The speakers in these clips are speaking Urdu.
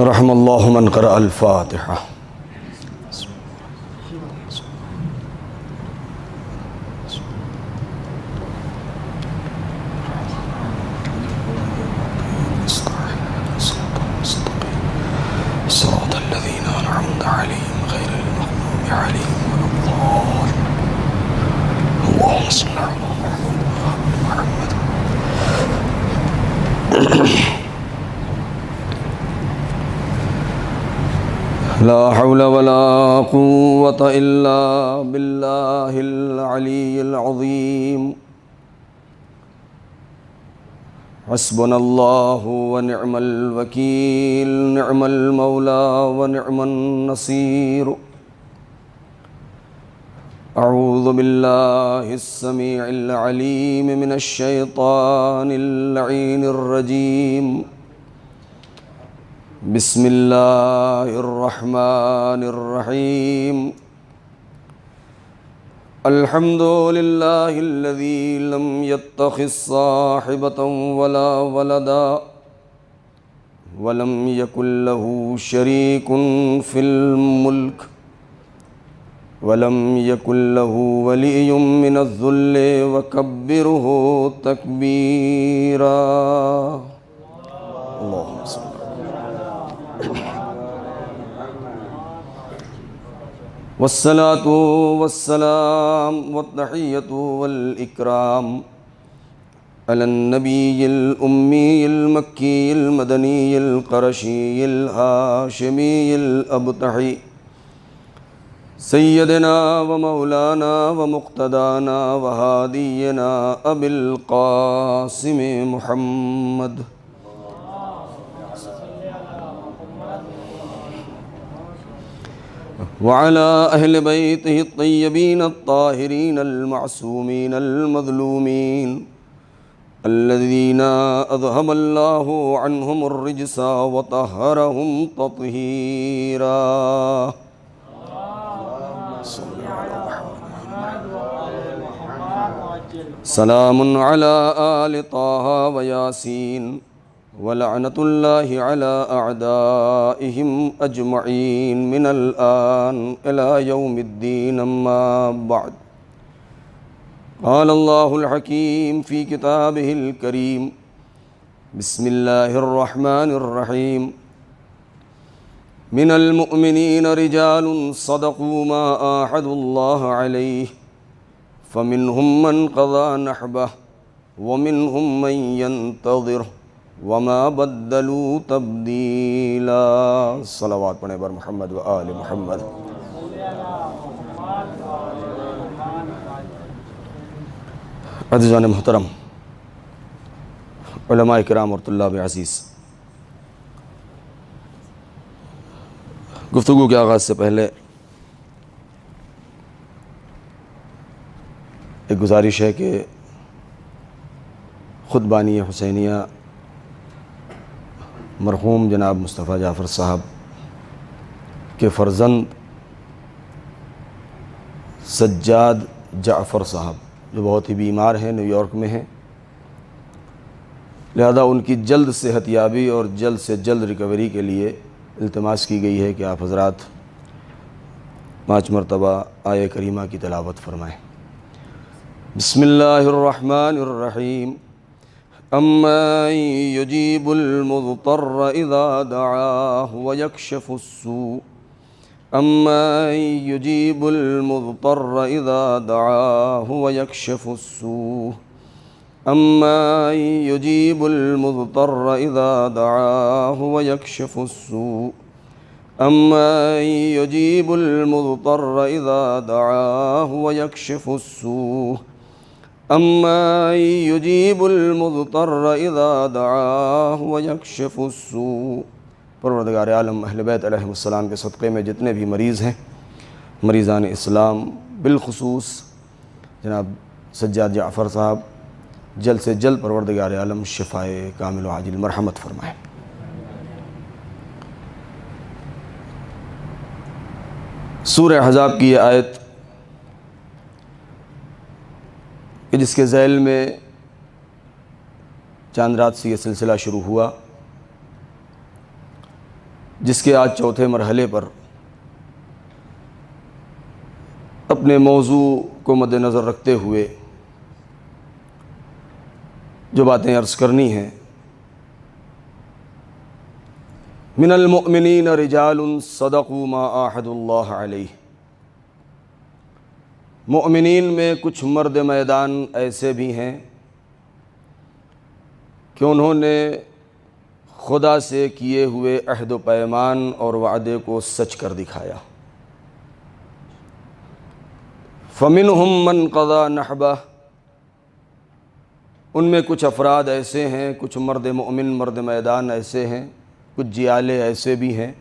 رحم اللہ من قرأ الفاتحہ. صراط الذین انعمت علیہم غیر المغضوب علیہم ولا الضالین. اللہم صل علی محمد. لا حول ولا قوة إلا بالله العلي العظيم. حسبنا الله ونعم الوكيل، نعم المولى ونعم النصير. أعوذ بالله السميع العليم من الشيطان اللعين الرجيم. بسم اللہ الرحمن الرحیم. الحمد للہ الذی لم يتخذ صاحبة ولا ولدا ولم يكن له شريك في الملك ولم يكن له ولي من الذل وكبره تكبيرا. اللهم صل. والصلاة والسلام والتحية والإكرام على النبي الأمي المكي المدني القرشي الهاشمي الأبطحي سيدنا ومولانا ومقتدانا وهادينا أبي القاسم محمد وعلى أهل بيته الطيبين الطاهرين المعصومين المظلومين الذين أذهب الله عنهم الرجس وطهرهم تطهيرا. سلام على آل طه وياسين ولعنة الله على أعدائهم أجمعين من الآن إلى يوم الدين. أما بعد، قال الله الحكيم في كتابه الكريم. بسم الله الرحمن الرحيم. من المؤمنين رجال صدقوا ما عاهدوا الله عليه فمنهم من قضى نحبه ومنهم من ينتظر وما بدلوا تبدیلا. صلوات پڑھیں بر محمد و آل محمد. عزیزان محترم، علماء کرام اور طلاب عزیز، گفتگو کے آغاز سے پہلے ایک گزارش ہے کہ خود بانی حسینیہ مرحوم جناب مصطفیٰ جعفر صاحب کے فرزند سجاد جعفر صاحب، جو بہت ہی بیمار ہیں، نیو یارک میں ہیں، لہذا ان کی جلد صحت یابی اور جلد سے جلد ریکوری کے لیے التماس کی گئی ہے کہ آپ حضرات 5 مرتبہ آیہ کریمہ کی تلاوت فرمائیں. بسم اللہ الرحمن الرحیم. أَمَّن يُجِيبُ الْمُضْطَرَّ إِذَا دَعَاهُ وَيَكْشِفُ السُّوءَ أَمَّن يُجِيبُ الْمُضْطَرَّ إِذَا دَعَاهُ وَيَكْشِفُ السُّوءَ أَمَّن يُجِيبُ الْمُضْطَرَّ إِذَا دَعَاهُ وَيَكْشِفُ السُّوءَ أَمَّن يُجِيبُ الْمُضْطَرَّ إِذَا دَعَاهُ وَيَكْشِفُ السُّوءَ أَمَّن يُجِيبُ الْمُضْطَرَّ إِذَا دَعَاهُ وَيَكْشِفُ السُّوءَ. پروردگار عالم اہل بیت علیہم السلام کے صدقے میں جتنے بھی مریض ہیں، مریضان اسلام، بالخصوص جناب سجاد جعفر صاحب، جلد سے جلد پروردگار عالم شفائے کامل و عاجل مرحمت فرمائے. سورہ احزاب کی یہ آیت کہ جس کے ذیل میں چاند رات سے یہ سلسلہ شروع ہوا، جس کے آج چوتھے مرحلے پر اپنے موضوع کو مد نظر رکھتے ہوئے جو باتیں عرض کرنی ہیں. من المؤمنین رجال صدقوا ما عاہدوا اللہ علیہ. مؤمنین میں کچھ مرد میدان ایسے بھی ہیں کہ انہوں نے خدا سے کیے ہوئے عہد و پیمان اور وعدے کو سچ کر دکھایا. فمنہم من قضى نحبہ. ان میں کچھ افراد ایسے ہیں، کچھ مرد مؤمن مرد میدان ایسے ہیں، کچھ جیالے ایسے بھی ہیں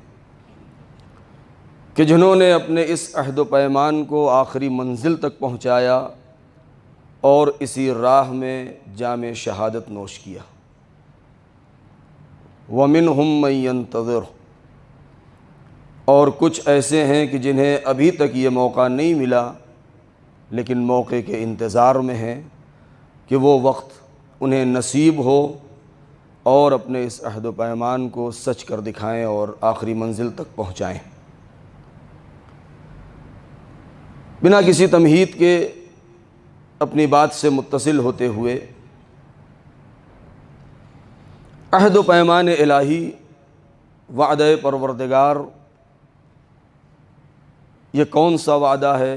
کہ جنہوں نے اپنے اس عہد و پیمان کو آخری منزل تک پہنچایا اور اسی راہ میں جام شہادت نوش کیا. وَمِنْهُمْ مَنْ يَنْتَظِرُ. اور کچھ ایسے ہیں کہ جنہیں ابھی تک یہ موقع نہیں ملا لیکن موقع کے انتظار میں ہیں کہ وہ وقت انہیں نصیب ہو اور اپنے اس عہد و پیمان کو سچ کر دکھائیں اور آخری منزل تک پہنچائیں. بنا کسی تمہید کے اپنی بات سے متصل ہوتے ہوئے، عہد و پیمان الہی، وعدہ پروردگار، یہ کون سا وعدہ ہے،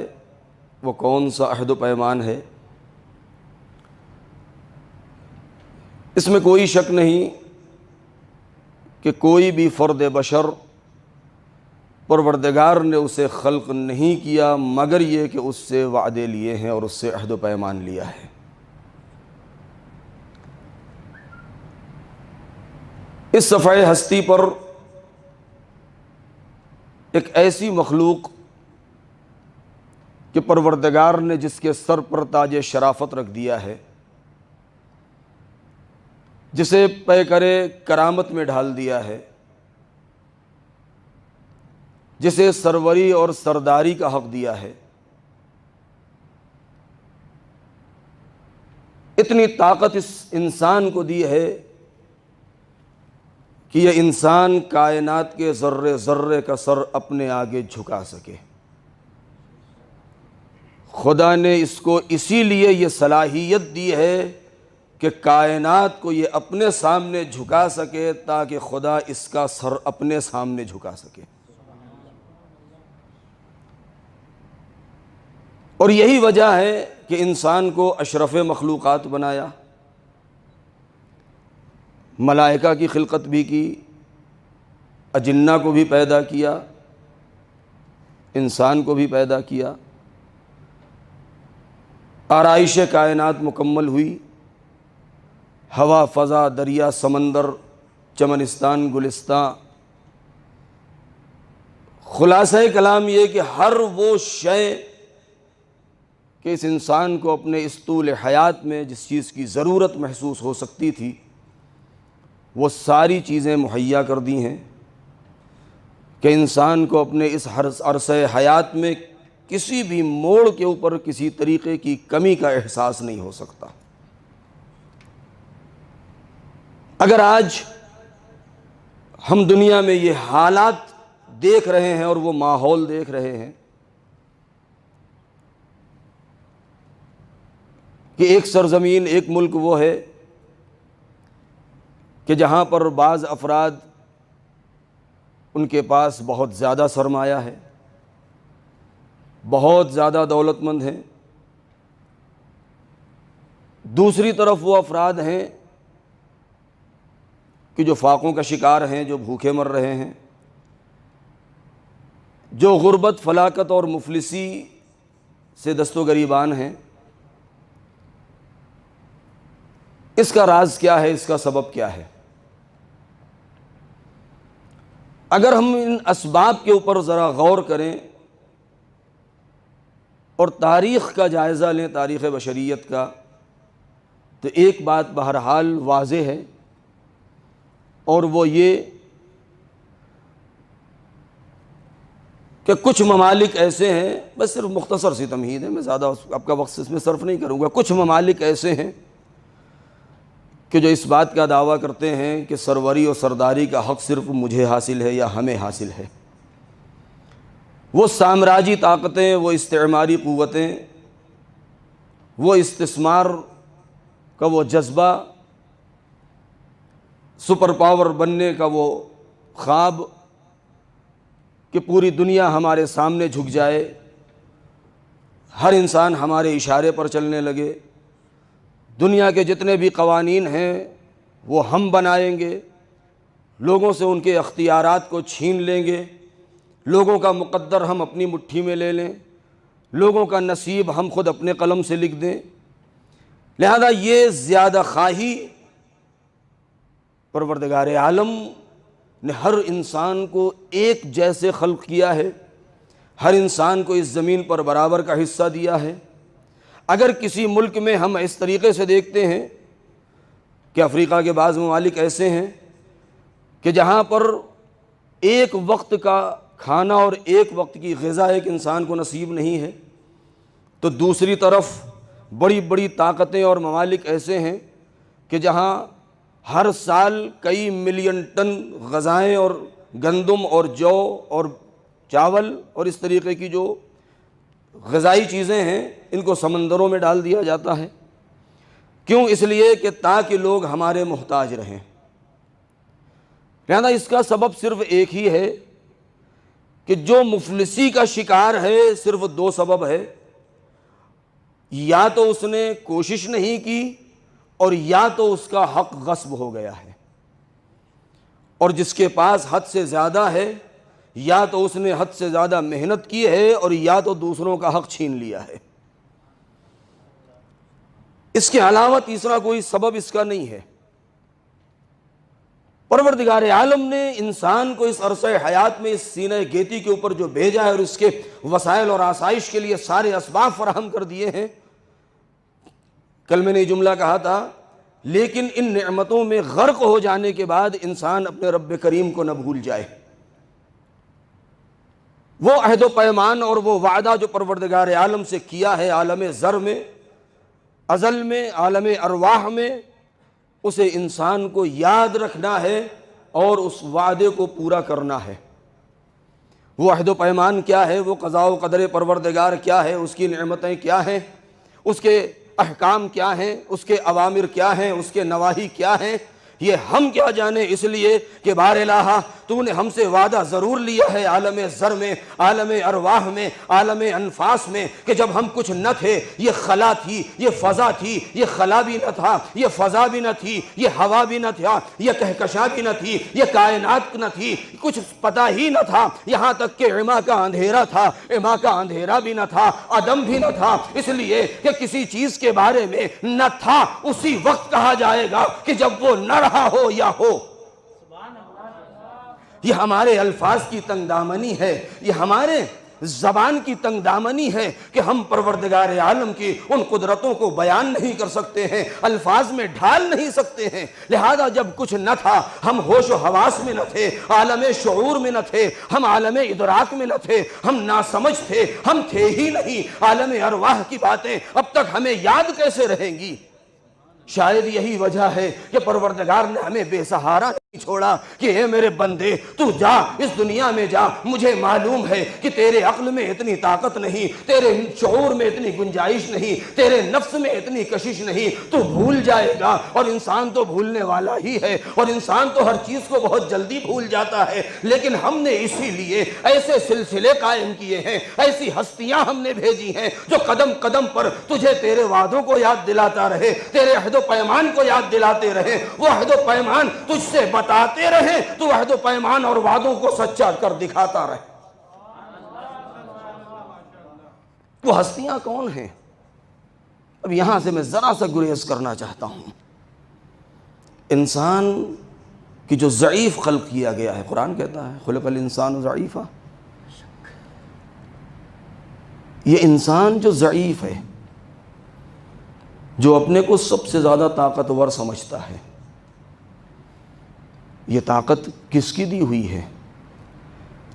وہ کون سا عہد و پیمان ہے؟ اس میں کوئی شک نہیں کہ کوئی بھی فرد بشر پروردگار نے اسے خلق نہیں کیا مگر یہ کہ اس سے وعدے لیے ہیں اور اس سے عہد و پیمان لیا ہے. اس صفحہ ہستی پر ایک ایسی مخلوق کہ پروردگار نے جس کے سر پر تاج شرافت رکھ دیا ہے، جسے پیکرے کرامت میں ڈھال دیا ہے، جسے سروری اور سرداری کا حق دیا ہے، اتنی طاقت اس انسان کو دی ہے کہ یہ انسان کائنات کے ذرے ذرے کا سر اپنے آگے جھکا سکے. خدا نے اس کو اسی لیے یہ صلاحیت دی ہے کہ کائنات کو یہ اپنے سامنے جھکا سکے تاکہ خدا اس کا سر اپنے سامنے جھکا سکے. اور یہی وجہ ہے کہ انسان کو اشرف مخلوقات بنایا، ملائکہ کی خلقت بھی کی، اجنہ کو بھی پیدا کیا، انسان کو بھی پیدا کیا، آرائش کائنات مکمل ہوئی، ہوا، فضا، دریا، سمندر، چمنستان، گلستان. خلاصہ کلام یہ کہ ہر وہ شے کہ اس انسان کو اپنے اس طول حیات میں جس چیز کی ضرورت محسوس ہو سکتی تھی وہ ساری چیزیں مہیا کر دی ہیں کہ انسان کو اپنے اس عرصہ حیات میں کسی بھی موڑ کے اوپر کسی طریقے کی کمی کا احساس نہیں ہو سکتا. اگر آج ہم دنیا میں یہ حالات دیکھ رہے ہیں اور وہ ماحول دیکھ رہے ہیں کہ ایک سرزمین، ایک ملک وہ ہے کہ جہاں پر بعض افراد ان کے پاس بہت زیادہ سرمایہ ہے، بہت زیادہ دولت مند ہیں، دوسری طرف وہ افراد ہیں کہ جو فاقوں کا شکار ہیں، جو بھوکے مر رہے ہیں، جو غربت، فلاکت اور مفلسی سے دست و گریبان ہیں. اس کا راز کیا ہے؟ اس کا سبب کیا ہے؟ اگر ہم ان اسباب کے اوپر ذرا غور کریں اور تاریخ کا جائزہ لیں، تاریخ بشریت کا، تو ایک بات بہرحال واضح ہے اور وہ یہ کہ کچھ ممالک ایسے ہیں، بس صرف مختصر سی تمہید ہے، میں زیادہ آپ کا وقت اس میں صرف نہیں کروں گا. کچھ ممالک ایسے ہیں کہ جو اس بات کا دعویٰ کرتے ہیں کہ سروری اور سرداری کا حق صرف مجھے حاصل ہے یا ہمیں حاصل ہے، وہ سامراجی طاقتیں، وہ استعماری قوتیں، وہ استثمار کا وہ جذبہ، سپر پاور بننے کا وہ خواب کہ پوری دنیا ہمارے سامنے جھک جائے، ہر انسان ہمارے اشارے پر چلنے لگے، دنیا کے جتنے بھی قوانین ہیں وہ ہم بنائیں گے، لوگوں سے ان کے اختیارات کو چھین لیں گے، لوگوں کا مقدر ہم اپنی مٹھی میں لے لیں، لوگوں کا نصیب ہم خود اپنے قلم سے لکھ دیں۔ لہذا یہ زیادہ خواہی پروردگار عالم نے ہر انسان کو ایک جیسے خلق کیا ہے، ہر انسان کو اس زمین پر برابر کا حصہ دیا ہے۔ اگر کسی ملک میں ہم اس طریقے سے دیکھتے ہیں کہ افریقہ کے بعض ممالک ایسے ہیں کہ جہاں پر ایک وقت کا کھانا اور ایک وقت کی غذا ایک انسان کو نصیب نہیں ہے، تو دوسری طرف بڑی بڑی طاقتیں اور ممالک ایسے ہیں کہ جہاں ہر سال کئی ملین ٹن غذائیں اور گندم اور جو اور چاول اور اس طریقے کی جو غذائی چیزیں ہیں ان کو سمندروں میں ڈال دیا جاتا ہے۔ کیوں؟ اس لیے کہ تاکہ لوگ ہمارے محتاج رہیں۔ لہذا اس کا سبب صرف ایک ہی ہے کہ جو مفلسی کا شکار ہے صرف دو سبب ہے، یا تو اس نے کوشش نہیں کی اور یا تو اس کا حق غصب ہو گیا ہے، اور جس کے پاس حد سے زیادہ ہے یا تو اس نے حد سے زیادہ محنت کی ہے اور یا تو دوسروں کا حق چھین لیا ہے۔ اس کے علاوہ تیسرا کوئی سبب اس کا نہیں ہے۔ پروردگار عالم نے انسان کو اس عرصہ حیات میں اس سینہ گیتی کے اوپر جو بھیجا ہے اور اس کے وسائل اور آسائش کے لیے سارے اسباب فراہم کر دیے ہیں۔ کل میں نے یہ جملہ کہا تھا، لیکن ان نعمتوں میں غرق ہو جانے کے بعد انسان اپنے رب کریم کو نہ بھول جائے۔ وہ عہد و پیمان اور وہ وعدہ جو پروردگار عالم سے کیا ہے عالم ذر میں، ازل میں، عالم ارواح میں، اسے انسان کو یاد رکھنا ہے اور اس وعدے کو پورا کرنا ہے۔ وہ عہد و پیمان کیا ہے، وہ قضاء و قدر پروردگار کیا ہے، اس کی نعمتیں کیا ہیں، اس کے احکام کیا ہیں، اس کے اوامر کیا ہیں، اس کے نواہی کیا ہیں، یہ ہم کیا جانے، اس لیے کہ بار الہ تو نے ہم سے وعدہ ضرور لیا ہے عالم ذر میں، عالم ارواح میں، عالم انفاس میں، کہ جب ہم کچھ نہ تھے، یہ خلا تھی، یہ فضا تھی، یہ خلا بھی نہ تھا، یہ فضا بھی نہ تھی، یہ ہوا بھی نہ تھا، یہ کہکشاں بھی نہ تھی، یہ کائنات نہ تھی، کچھ پتہ ہی نہ تھا، یہاں تک کہ عما کا اندھیرا تھا، عما کا اندھیرا بھی نہ تھا، عدم بھی نہ تھا، اس لیے کہ کسی چیز کے بارے میں نہ تھا اسی وقت کہا جائے گا کہ جب وہ نہ رہا ہو یا ہو۔ یہ ہمارے الفاظ کی تنگ دامنی ہے، یہ ہمارے زبان کی تنگ دامنی ہے کہ ہم پروردگار عالم کی ان قدرتوں کو بیان نہیں کر سکتے ہیں، الفاظ میں ڈھال نہیں سکتے ہیں۔ لہذا جب کچھ نہ تھا، ہم ہوش و حواس میں نہ تھے، عالم شعور میں نہ تھے، ہم عالم ادراک میں نہ تھے، ہم ناسمجھ تھے، ہم تھے ہی نہیں۔ عالم ارواح کی باتیں اب تک ہمیں یاد کیسے رہیں گی؟ شاید یہی وجہ ہے کہ پروردگار نے ہمیں بے سہارا نہیں چھوڑا کہ اے میرے بندے تو جا، اس دنیا میں جا، مجھے معلوم ہے کہ تیرے عقل میں اتنی طاقت نہیں، تیرے شعور میں اتنی گنجائش نہیں، تیرے نفس میں اتنی کشش نہیں، تو بھول جائے گا، اور انسان تو بھولنے والا ہی ہے، اور انسان تو ہر چیز کو بہت جلدی بھول جاتا ہے۔ لیکن ہم نے اسی لیے ایسے سلسلے قائم کیے ہیں، ایسی ہستیاں ہم نے بھیجی ہیں جو قدم قدم پر تجھے تیرے وعدوں کو یاد دلاتا رہے، تیرے عہد و پیمان کو یاد دلاتے رہے، وہ عہد و پیمان تجھ سے بتاتے رہے، تو عہد و پیمان اور وعدوں کو سچا کر دکھاتا رہے۔ وہ ہستیاں کون ہیں؟ اب یہاں سے میں ذرا سا گریز کرنا چاہتا ہوں۔ انسان کی جو ضعیف خلق کیا گیا ہے، قرآن کہتا ہے خلق الانسان ضعیفا، یہ انسان جو ضعیف ہے، جو اپنے کو سب سے زیادہ طاقتور سمجھتا ہے، یہ طاقت کس کی دی ہوئی ہے؟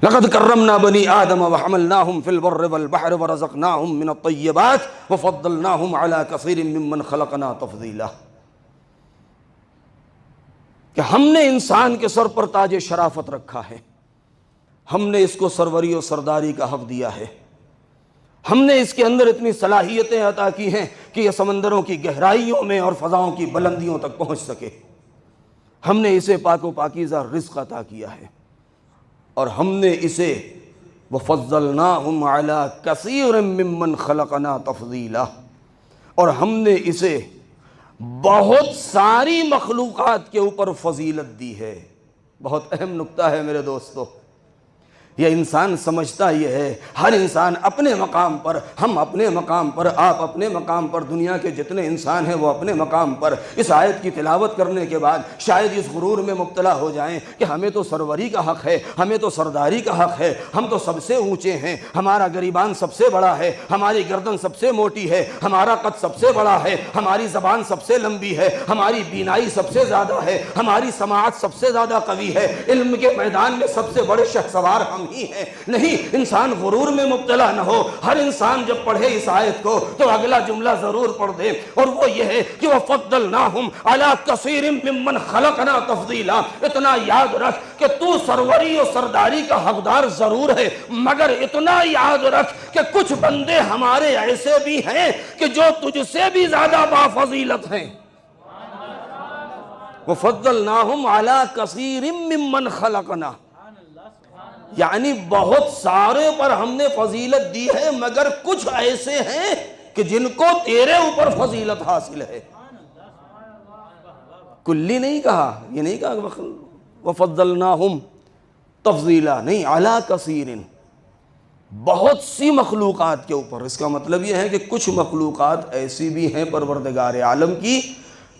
لقد کرمنا بنی آدم وحملناہم فی البر والبحر ورزقناہم من الطیبات وفضلناہم علی کثیر ممن خلقنا تفضیلا۔ کہ ہم نے انسان کے سر پر تاج شرافت رکھا ہے، ہم نے اس کو سروری و سرداری کا حق دیا ہے، ہم نے اس کے اندر اتنی صلاحیتیں عطا کی ہیں کہ یہ سمندروں کی گہرائیوں میں اور فضاؤں کی بلندیوں تک پہنچ سکے، ہم نے اسے پاک و پاکیزہ رزق عطا کیا ہے، اور ہم نے اسے وَفَضَّلْنَاهُمْ عَلَىٰ كَثِيرٍ مِّمَّنْ خَلَقْنَا تَفْضِيلًا، اور ہم نے اسے بہت ساری مخلوقات کے اوپر فضیلت دی ہے۔ بہت اہم نکتہ ہے میرے دوستو، یہ انسان سمجھتا یہ ہے، ہر انسان اپنے مقام پر، ہم اپنے مقام پر، آپ اپنے مقام پر، دنیا کے جتنے انسان ہیں وہ اپنے مقام پر، اس آیت کی تلاوت کرنے کے بعد شاید اس غرور میں مبتلا ہو جائیں کہ ہمیں تو سروری کا حق ہے، ہمیں تو سرداری کا حق ہے، ہم تو سب سے اونچے ہیں، ہمارا گریبان سب سے بڑا ہے، ہماری گردن سب سے موٹی ہے، ہمارا قد سب سے بڑا ہے، ہماری زبان سب سے لمبی ہے، ہماری بینائی سب سے زیادہ ہے، ہماری سماعت سب سے زیادہ قوی ہے، علم کے میدان میں سب سے بڑے شہسوار ہم ہی ہے۔ نہیں، انسان غرور میں مبتلا نہ ہو۔ ہر انسان جب پڑھے اس آیت کو تو اگلا جملہ ضرور پڑھ دے، اور وہ یہ ہے کہ وَفَضَّلْنَاهُمْ عَلَىٰ كَثِيرٍ مِّمَّنْ خَلَقْنَا تَفْضِيلًا۔ اتنا یاد رکھ کہ تو سروری و سرداری کا حقدار ضرور ہے، مگر اتنا یاد رکھ کہ کچھ بندے ہمارے ایسے بھی ہیں کہ جو تجھ سے بھی زیادہ بافضیلت ہیں۔ وَفَضَّلْنَاهُمْ عَلَىٰ كَثِيرٍ مِّمَّنْ خَلَقْنَا، یعنی بہت سارے پر ہم نے فضیلت دی ہے، مگر کچھ ایسے ہیں کہ جن کو تیرے اوپر فضیلت حاصل ہے۔ کلی نہیں کہا، یہ نہیں کہا وَفَضَّلْنَاهُمْ تفضیلا، نہیں، عَلَىٰ كَثِيرٍ، بہت سی مخلوقات کے اوپر۔ اس کا مطلب یہ ہے کہ کچھ مخلوقات ایسی بھی ہیں پروردگار عالم کی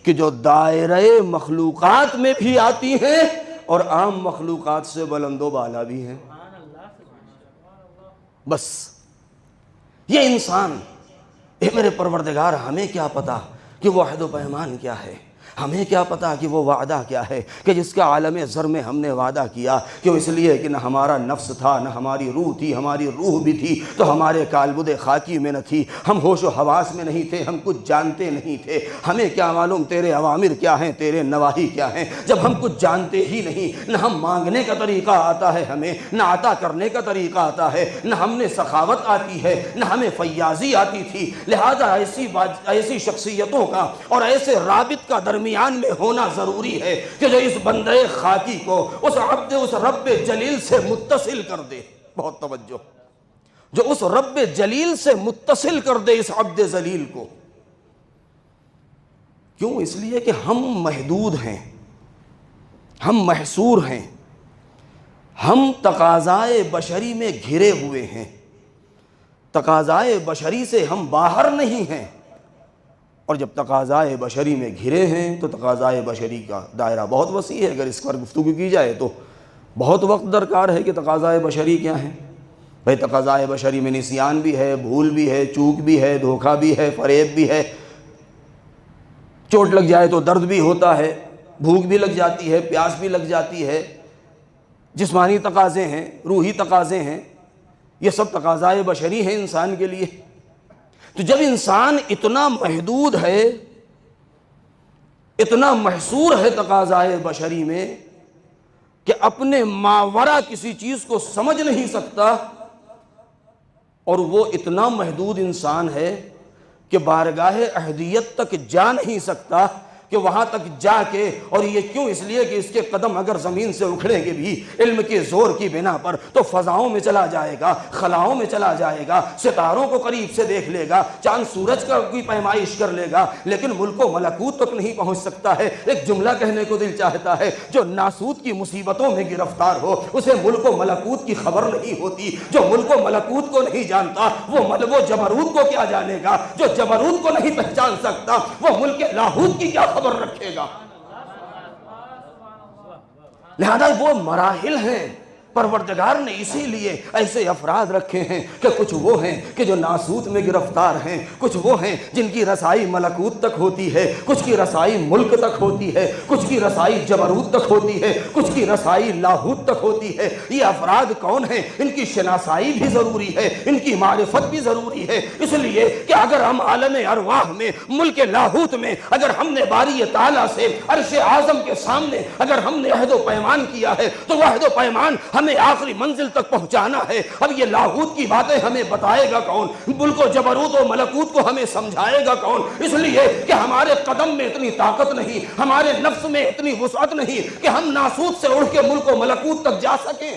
کہ جو دائرہ مخلوقات میں بھی آتی ہیں اور عام مخلوقات سے بلند و بالا بھی ہیں۔ بس یہ انسان، اے میرے پروردگار، ہمیں کیا پتا کہ وہ عہد و پیمان کیا ہے، ہمیں کیا پتا کہ وہ وعدہ کیا ہے کہ جس کا عالم ذر میں ہم نے وعدہ کیا، کیوں؟ اس لیے کہ نہ ہمارا نفس تھا، نہ ہماری روح تھی، ہماری روح بھی تھی تو ہمارے کالبد خاکی میں نہ تھی، ہم ہوش و حواس میں نہیں تھے، ہم کچھ جانتے نہیں تھے، ہمیں کیا معلوم تیرے اوامر کیا ہیں، تیرے نواہی کیا ہیں، جب ہم کچھ جانتے ہی نہیں، نہ ہم مانگنے کا طریقہ آتا ہے ہمیں، نہ عطا کرنے کا طریقہ آتا ہے، نہ ہم نے سخاوت آتی ہے، نہ ہمیں فیاضی آتی تھی، لہذا ایسی شخصیتوں کا اور ایسے رابط کا درمیان میں ہونا ضروری ہے کہ جو اس بندے خاکی کو اس رب جلیل سے متصل کر دے۔ بہت توجہ، جو اس رب جلیل سے متصل کر دے اس عبد ذلیل کو۔ کیوں؟ اس لیے کہ ہم محدود ہیں، ہم محصور ہیں، ہم تقاضائے بشری میں گھرے ہوئے ہیں، تقاضائے بشری سے ہم باہر نہیں ہیں، اور جب تقاضائے بشری میں گھرے ہیں تو تقاضائے بشری کا دائرہ بہت وسیع ہے۔ اگر اس پر گفتگو کی جائے تو بہت وقت درکار ہے کہ تقاضائے بشری کیا ہیں۔ بھئی تقاضائے بشری میں نسیان بھی ہے، بھول بھی ہے، چوک بھی ہے، دھوکہ بھی ہے، فریب بھی ہے، چوٹ لگ جائے تو درد بھی ہوتا ہے، بھوک بھی لگ جاتی ہے، پیاس بھی لگ جاتی ہے، جسمانی تقاضے ہیں، روحی تقاضے ہیں، یہ سب تقاضائے بشری ہیں انسان کے لیے۔ تو جب انسان اتنا محدود ہے، اتنا محصور ہے تقاضائے بشری میں کہ اپنے ماورا کسی چیز کو سمجھ نہیں سکتا، اور وہ اتنا محدود انسان ہے کہ بارگاہ احدیت تک جا نہیں سکتا کہ وہاں تک جا کے، اور یہ کیوں؟ اس لیے کہ اس کے قدم اگر زمین سے اکھڑیں گے بھی علم کے زور کی بنا پر تو فضاؤں میں چلا جائے گا، خلاؤں میں چلا جائے گا، ستاروں کو قریب سے دیکھ لے گا، چاند سورج کا کوئی پیمائش کر لے گا، لیکن ملک و ملکوت تک نہیں پہنچ سکتا ہے۔ ایک جملہ کہنے کو دل چاہتا ہے، جو ناسوت کی مصیبتوں میں گرفتار ہو اسے ملک و ملکوت کی خبر نہیں ہوتی، جو ملک و ملکوت کو نہیں جانتا وہ جبروت کو کیا جانے گا، جو جبروت کو نہیں پہچان سکتا وہ ملک لاہوت کی کیا خبر رکھے گا۔ لہذا وہ مراحل ہیں پروردگار نے اسی لیے ایسے افراد رکھے ہیں کہ کچھ وہ ہیں کہ جو ناسوت میں گرفتار ہیں، کچھ وہ ہیں جن کی رسائی ملکوت تک ہوتی ہے، کچھ کی رسائی ملک تک ہوتی ہے، کچھ کی رسائی جبروت تک ہوتی ہے، کچھ کی رسائی لاہوت تک ہوتی ہے۔ یہ افراد کون ہیں؟ ان کی شناسائی بھی ضروری ہے، ان کی معرفت بھی ضروری ہے، اس لیے کہ اگر ہم عالم ارواح میں، ملک لاہوت میں، اگر ہم نے باری تعالیٰ سے عرش اعظم کے سامنے اگر ہم نے عہد و پیمان کیا ہے تو وہ عہد و پیمان ہمیں آخری منزل تک پہنچانا ہے۔ اب یہ لاہوت کی باتیں ہمیں بتائے گا کون؟ ملک و جبروت و ملکوت کو ہمیں سمجھائے گا کون؟ اس لیے کہ ہمارے قدم میں اتنی طاقت نہیں، ہمارے نفس میں اتنی وسعت نہیں کہ ہم ناسوت سے اڑھ کے ملک و ملکوت تک جا سکیں۔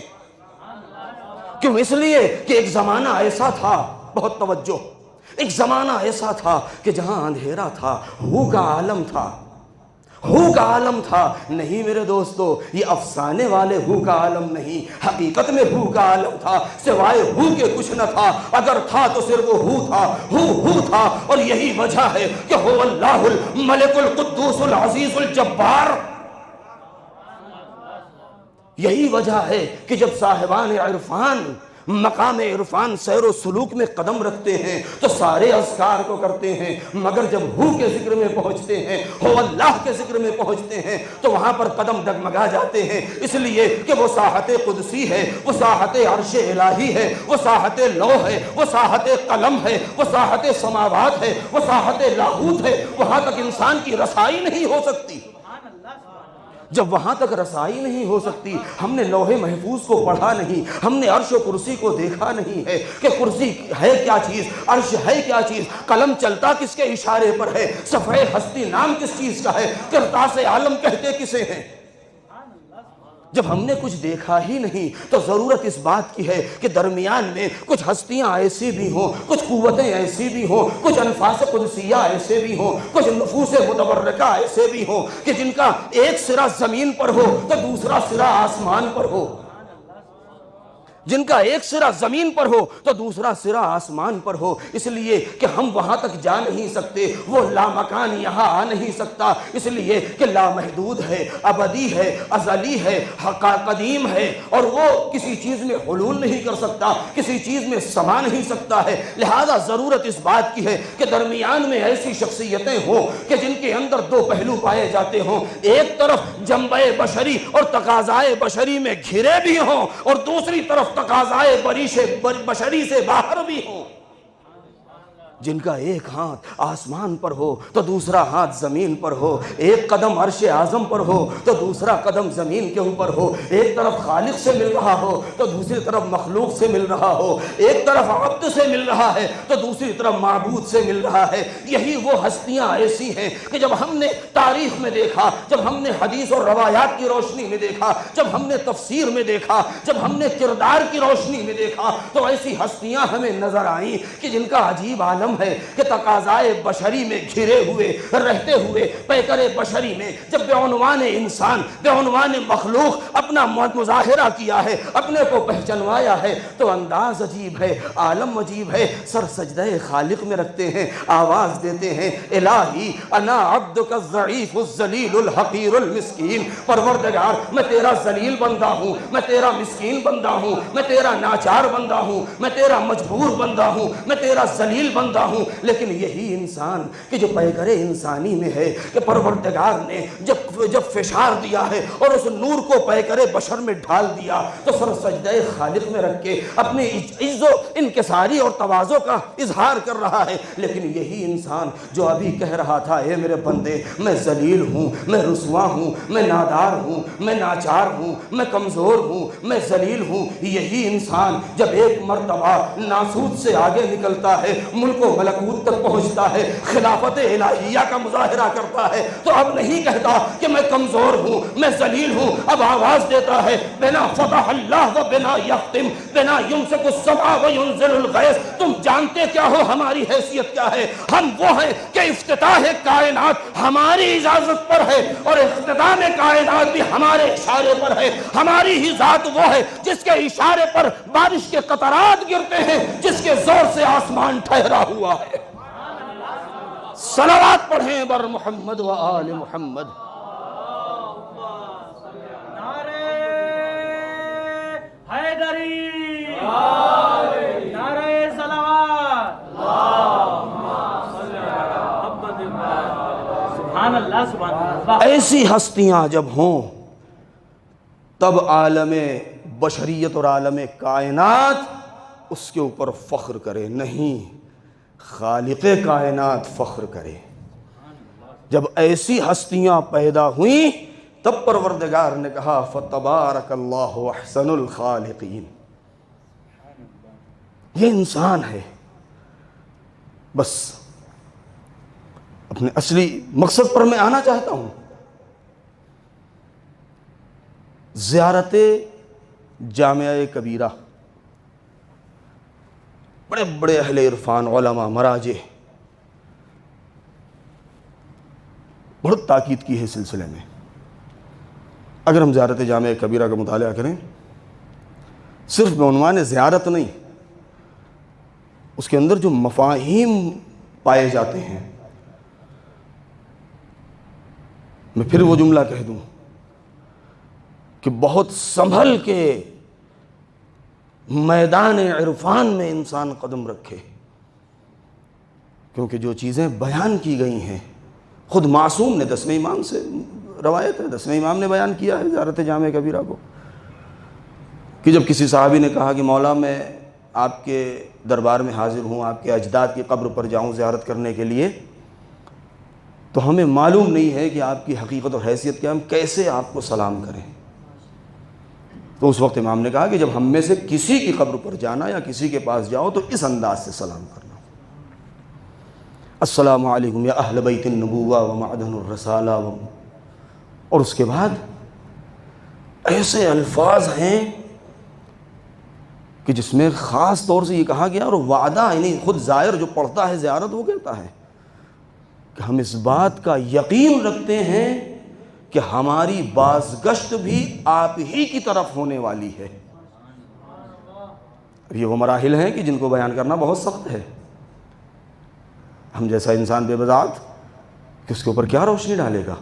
کیوں؟ اس لیے کہ ایک زمانہ ایسا تھا، بہت توجہ، ایک زمانہ ایسا تھا کہ جہاں اندھیرا تھا، ہو کا عالم تھا، ہو کا عالم تھا۔ نہیں میرے دوستو، یہ افسانے والے ہو کا عالم نہیں، حقیقت میں ہو کا عالم تھا، سوائے ہو کے کچھ نہ تھا، اگر تھا تو صرف وہ ہو تھا، ہو تھا۔ اور یہی وجہ ہے کہ هو اللہ الملک القدوس العزیز الجبار۔ یہی وجہ ہے کہ جب صاحبان عرفان مقام عرفان سیر و سلوک میں قدم رکھتے ہیں تو سارے اذکار کو کرتے ہیں، مگر جب ہو کے ذکر میں پہنچتے ہیں، ہو اللہ کے ذکر میں پہنچتے ہیں تو وہاں پر قدم ڈگمگا جاتے ہیں، اس لیے کہ وہ ساحت قدسی ہے، وہ ساحت عرش الہی ہے، وہ ساحت لوح ہے، وہ ساحت قلم ہے، وہ ساحت سماوات ہے، وہ ساحت لاہوت ہے۔ وہاں تک انسان کی رسائی نہیں ہو سکتی۔ جب وہاں تک رسائی نہیں ہو سکتی، ہم نے لوح محفوظ کو پڑھا نہیں، ہم نے عرش و کرسی کو دیکھا نہیں ہے کہ کرسی ہے کیا چیز، عرش ہے کیا چیز، قلم چلتا کس کے اشارے پر ہے، صفحہ ہستی نام کس چیز کا ہے، کرتاس عالم کہتے کسے ہیں۔ جب ہم نے کچھ دیکھا ہی نہیں تو ضرورت اس بات کی ہے کہ درمیان میں کچھ ہستیاں ایسی بھی ہوں، کچھ قوتیں ایسی بھی ہوں، کچھ انفاس قدسیہ ایسے بھی ہوں، کچھ نفوس متبرکہ ایسے بھی ہوں کہ جن کا ایک سرا زمین پر ہو تو دوسرا سرا آسمان پر ہو، جن کا ایک سرا زمین پر ہو تو دوسرا سرا آسمان پر ہو۔ اس لیے کہ ہم وہاں تک جا نہیں سکتے، وہ لامکان یہاں آ نہیں سکتا، اس لیے کہ لامحدود ہے، ابدی ہے، ازلی ہے، قدیم ہے، اور وہ کسی چیز میں حلول نہیں کر سکتا، کسی چیز میں سما نہیں سکتا ہے۔ لہذا ضرورت اس بات کی ہے کہ درمیان میں ایسی شخصیتیں ہوں کہ جن کے اندر دو پہلو پائے جاتے ہوں، ایک طرف جنبہ بشری اور تقاضائے بشری میں گھرے بھی ہوں، اور دوسری طرف تقاضائے بشری سے باہر بھی ہوں، جن کا ایک ہاتھ آسمان پر ہو تو دوسرا ہاتھ زمین پر ہو، ایک قدم عرش اعظم پر ہو تو دوسرا قدم زمین کے اوپر ہو، ایک طرف خالق سے مل رہا ہو تو دوسری طرف مخلوق سے مل رہا ہو، ایک طرف عبد سے مل رہا ہے تو دوسری طرف معبود سے مل رہا ہے۔ یہی وہ ہستیاں ایسی ہیں کہ جب ہم نے تاریخ میں دیکھا، جب ہم نے حدیث اور روایات کی روشنی میں دیکھا، جب ہم نے تفسیر میں دیکھا، جب ہم نے کردار کی روشنی میں دیکھا تو ایسی ہستیاں ہمیں نظر آئیں کہ جن کا عجیب عالم ہے کہ تقاضائے بشری میں گھرے ہوئے رہتے ہوئے پیکر بشری میں جب بے عنوان انسان، بے عنوان مخلوق اپنا مظاہرہ کیا ہے، اپنے کو پہچنوایا ہے تو انداز عجیب ہے، عالم عجیب ہے۔ سر سجدہ خالق میں رکھتے ہیں، آواز دیتے ہیں، الہی انا عبدک الضعیف الذلیل الحقیر المسکین، پروردگار میں تیرا ذلیل بندہ ہوں، میں تیرا مسکین بندہ ہوں، میں تیرا ناچار بندہ ہوں، میں تیرا مجبور بندہ ہوں، میں تیرا ذلیل بندہ ہوں۔ لیکن یہی انسان کہ جو پیکر انسانی میں ہے کہ پروردگار نے جب فشار دیا ہے اور اس نور کو پیکر بشر میں ڈھال دیا تو سر سجدہ خالق میں رکھ کے اپنی عز و انکساری اور تواضع کا اظہار کر رہا ہے۔ لیکن یہی انسان جو ابھی کہہ رہا تھا اے میرے بندے میں ذلیل ہوں، میں رسوا ہوں، میں نادار ہوں، میں ناچار ہوں، میں کمزور ہوں، میں ذلیل ہوں، یہی انسان جب ایک مرتبہ ناسوت سے آگے نکلتا ہے، ملک و ملکوت تک پہنچتا ہے، خلافت الہیہ کا مظاہرہ کرتا ہے تو اب نہیں کہتا کہ میں کمزور ہوں، میں ذلیل ہوں، اب آواز دیتا ہے بنا فتح اللہ و بنا یختم بنا یمسک السماء و ینزل الغیث۔ تم جانتے کیا ہو ہماری حیثیت کیا ہے؟ ہم وہ ہیں کہ افتتاح کائنات ہماری اجازت پر ہے اور اختتام کائنات بھی ہمارے اشارے پر ہے۔ ہماری ہی ذات وہ ہے جس کے اشارے پر بارش کے قطرات گرتے ہیں، جس کے زور سے آسمان ٹھہرا ہوا ہے۔ صلوات پڑھیں بر محمد و آل محمد۔ ایسی ہستیاں جب ہوں تب عالم بشریت اور عالم کائنات اس کے اوپر فخر کرے، نہیں خالق کائنات فخر کرے۔ جب ایسی ہستیاں پیدا ہوئیں تب پروردگار نے کہا فَتَبَارَكَ اللَّهُ أَحْسَنُ الْخَالِقِينَ۔ یہ انسان ہے۔ بس اپنے اصلی مقصد پر میں آنا چاہتا ہوں۔ زیارت جامعہ کبیرہ، بڑے بڑے اہل عرفان، علماء، مراجع بہت تاکید کی ہے اس سلسلے میں۔ اگر ہم زیارت جامعہ کبیرہ کا مطالعہ کریں، صرف بعنوان زیارت نہیں، اس کے اندر جو مفاہیم پائے جاتے ہیں، میں پھر وہ جملہ کہہ دوں کہ بہت سنبھل کے میدان عرفان میں انسان قدم رکھے، کیونکہ جو چیزیں بیان کی گئی ہیں خود معصوم نے، 10ویں امام سے روایت ہے، 10ویں امام نے بیان کیا ہے زیارت جامعہ کبیرہ کو، کہ جب کسی صحابی نے کہا کہ مولا میں آپ کے دربار میں حاضر ہوں، آپ کے اجداد کی قبر پر جاؤں زیارت کرنے کے لیے، تو ہمیں معلوم نہیں ہے کہ آپ کی حقیقت اور حیثیت کیا، ہم کیسے آپ کو سلام کریں۔ تو اس وقت امام نے کہا کہ جب ہم میں سے کسی کی قبر پر جانا یا کسی کے پاس جاؤ تو اس انداز سے سلام کرنا، السلام علیکم یا اہل بیت النبوہ و معدن الرسالہ، اور اس کے بعد ایسے الفاظ ہیں کہ جس میں خاص طور سے یہ کہا گیا، اور وعدہ یعنی خود زائر جو پڑھتا ہے زیارت وہ کہتا ہے کہ ہم اس بات کا یقین رکھتے ہیں کہ ہماری بازگشت بھی آپ ہی کی طرف ہونے والی ہے۔ یہ وہ مراحل ہیں کہ جن کو بیان کرنا بہت سخت ہے۔ ہم جیسا انسان بے بضاعت کہ اس کے اوپر کیا روشنی ڈالے گا؟